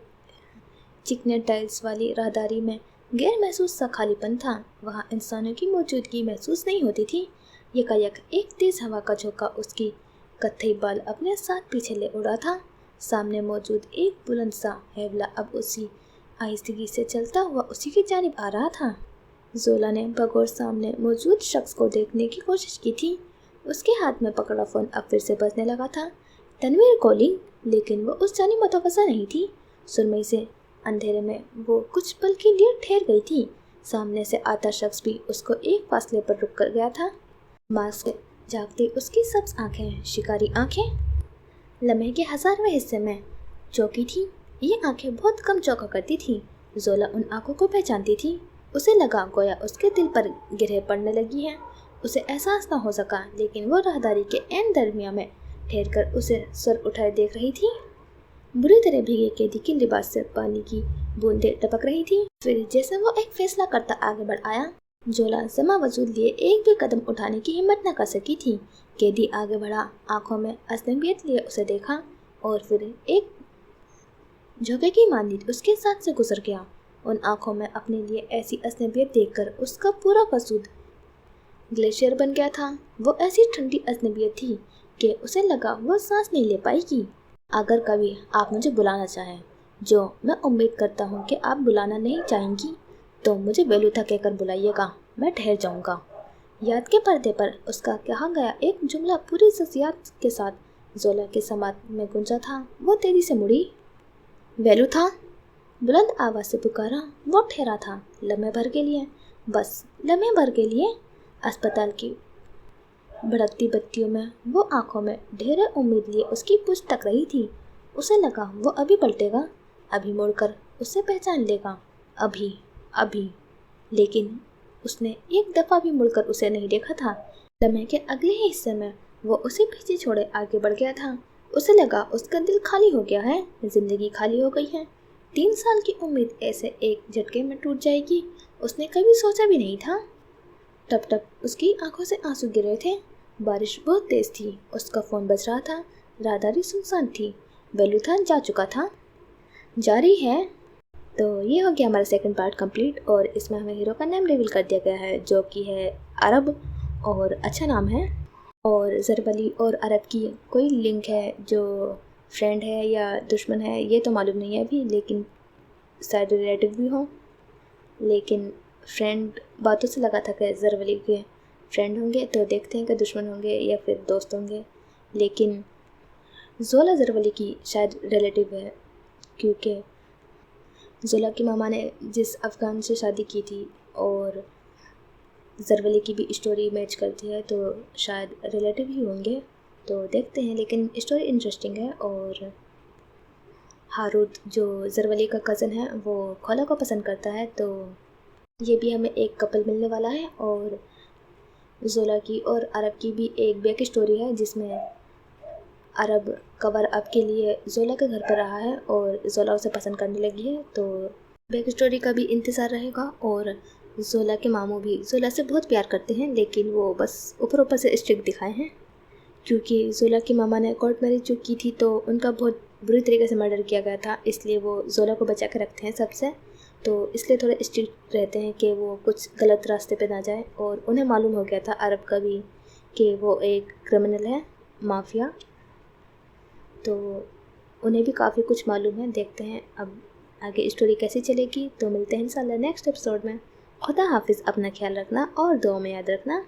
چکنے ٹائلز والی راہداری میں غیر محسوس سا خالی پن تھا، وہاں انسانوں کی موجودگی محسوس نہیں ہوتی تھی۔ یکایک ایک تیز ہوا کا جھونکا اس کی کتھئی بال اپنے ساتھ پیچھے لے اڑا تھا۔ سامنے موجود ایک بلند سا ہیولا اب اسی آہستگی سے چلتا ہوا اسی کی جانب آ رہا تھا۔ زولا نے بغور سامنے موجود شخص کو دیکھنے کی کوشش کی تھی۔ اس کے ہاتھ میں پکڑا فون اب پھر سے بجنے لگا تھا۔ تنویر کالنگ، لیکن وہ اس جانب متوجہ نہیں تھی۔ سرمئی سے اندھیرے میں وہ کچھ پل کے لیے ٹھہر گئی تھی۔ سامنے سے آتا شخص بھی اس کو ایک فاصلے پر رک کر گیا تھا۔ ماسک جھانکتی اس کی سبز آنکھیں، شکاری آنکھیں، لمحے کے 1000ویں حصے میں چوکی تھی۔ یہ آنکھیں بہت کم چوکا کرتی تھی۔ زولا ان آنکھوں کو پہچانتی تھی۔ اسے لگا گویا اس کے دل پر گرہیں پڑنے لگی ہیں۔ اسے احساس نہ ہو سکا، لیکن وہ راہداری کے عین درمیان میں ٹھہر کر اسے سر اٹھائے دیکھ رہی تھی۔ بری طرح بھیگے قیدی کے لباس سے پانی کی بوندیں ٹپک رہی تھی۔ پھر جیسے وہ ایک فیصلہ کرتا آگے بڑھ آیا، زولا زما وجود لیے ایک بھی قدم اٹھانے کی ہمت نہ کر سکی تھی۔ قیدی آگے بڑھا، آنکھوں میں اجنبیت لیے اسے دیکھا اور پھر ایک جھوکے کی مانند اس کے ساتھ سے گزر گیا۔ ان آنکھوں میں اپنے لیے ایسی اجنبیت دیکھ کر اس کا پورا وجود گلیشیئر بن گیا تھا۔ وہ ایسی ٹھنڈی اجنبیت تھی کہ اسے لگا وہ سانس نہیں لے پائے گی۔ اگر کبھی آپ مجھے بلانا چاہیں، جو میں امید کرتا ہوں کہ آپ بلانا نہیں چاہیں گی، تو مجھے بیلوتھا کہہ کر بلائیے گا، میں ٹھہر جاؤں گا۔ یاد کے پردے پر اس کا کہا گیا ایک جملہ پوری جزیات کے ساتھ زولا کے سماعت میں گونجا تھا۔ وہ تیزی سے مڑی۔ بیلوتھا، بلند آواز سے پکارا۔ وہ ٹھہرا تھا، لمحے بھر کے لیے، بس لمحے بھر کے لیے۔ اسپتال کی بھڑکتی بتیوں میں وہ آنکھوں میں ڈھیرے امید لیے اس کی پوچھ تک رہی تھی۔ اسے لگا وہ ابھی پلٹے گا، ابھی مڑ کر اسے پہچان لے گا، ابھی۔ لیکن اس نے ایک دفعہ بھی مڑ کر اسے نہیں دیکھا تھا۔ لمحے کے اگلے ہی حصے میں وہ اسے پیچھے چھوڑے آگے بڑھ گیا تھا۔ اسے لگا اس کا دل خالی ہو گیا ہے، زندگی خالی ہو گئی ہے۔ 3 سال کی امید ایسے ایک جھٹکے میں ٹوٹ جائے گی، اس نے کبھی سوچا بھی نہیں تھا۔ ٹپ ٹپ اس کی آنکھوں سے آنسو گر رہے تھے۔ بارش بہت تیز تھی، اس کا فون بج رہا تھا۔ راہداری سنسان تھی، بیلوتھا جا چکا تھا۔ جاری ہے۔ تو یہ ہو گیا ہمارا سیکنڈ پارٹ کمپلیٹ، اور اس میں ہمیں ہیرو کا نیم ریویل کر دیا گیا ہے، جو کہ ہے عرب، اور اچھا نام ہے۔ اور ضرب علی اور عرب کی کوئی لنک ہے جو فرینڈ ہے یا دشمن ہے یہ تو معلوم نہیں ہے ابھی، لیکن شاید ریلیٹیو بھی ہوں۔ لیکن فرینڈ باتوں سے لگا تھا کہ زرولی کے فرینڈ ہوں گے، تو دیکھتے ہیں کہ دشمن ہوں گے یا پھر دوست ہوں گے۔ لیکن زولا زرولی کی شاید ریلیٹیو ہے، کیونکہ زولا کی ماما نے جس افغان سے شادی کی تھی اور زرولی کی بھی اسٹوری میچ کرتی ہے، تو شاید ریلیٹیو ہی ہوں گے۔ تو دیکھتے ہیں، لیکن اسٹوری انٹرسٹنگ ہے۔ اور ہارود جو زرولی کا کزن ہے وہ کھولا کو پسند کرتا ہے، تو یہ بھی ہمیں ایک کپل ملنے والا ہے۔ اور زولا کی اور عرب کی بھی ایک بیک اسٹوری ہے، جس میں عرب کور اپ کے لیے زولا کے گھر پر رہا ہے اور زولا اسے پسند کرنے لگی ہے، تو بیک اسٹوری کا بھی انتظار رہے گا۔ اور زولا کے ماموں بھی زولا سے بہت پیار کرتے ہیں، لیکن وہ بس اوپر سے اسٹرکٹ دکھائے ہیں، کیونکہ زولا کی ماما نے کورٹ میرج جو کی تھی تو ان کا بہت بری طریقے سے مرڈر کیا گیا تھا، اس لیے وہ زولا کو بچا کے رکھتے ہیں سب سے، تو اس لیے تھوڑے اسٹرکٹ رہتے ہیں کہ وہ کچھ غلط راستے پہ نہ جائے۔ اور انہیں معلوم ہو گیا تھا عرب کا بھی کہ وہ ایک کرمنل ہے، مافیا، تو انہیں بھی کافی کچھ معلوم ہے۔ دیکھتے ہیں اب آگے اسٹوری کیسی چلے گی، تو ملتے ہیں انشاءاللہ نیکسٹ ایپیسوڈ میں۔ خدا حافظ، اپنا خیال رکھنا اور دعاؤں میں یاد رکھنا۔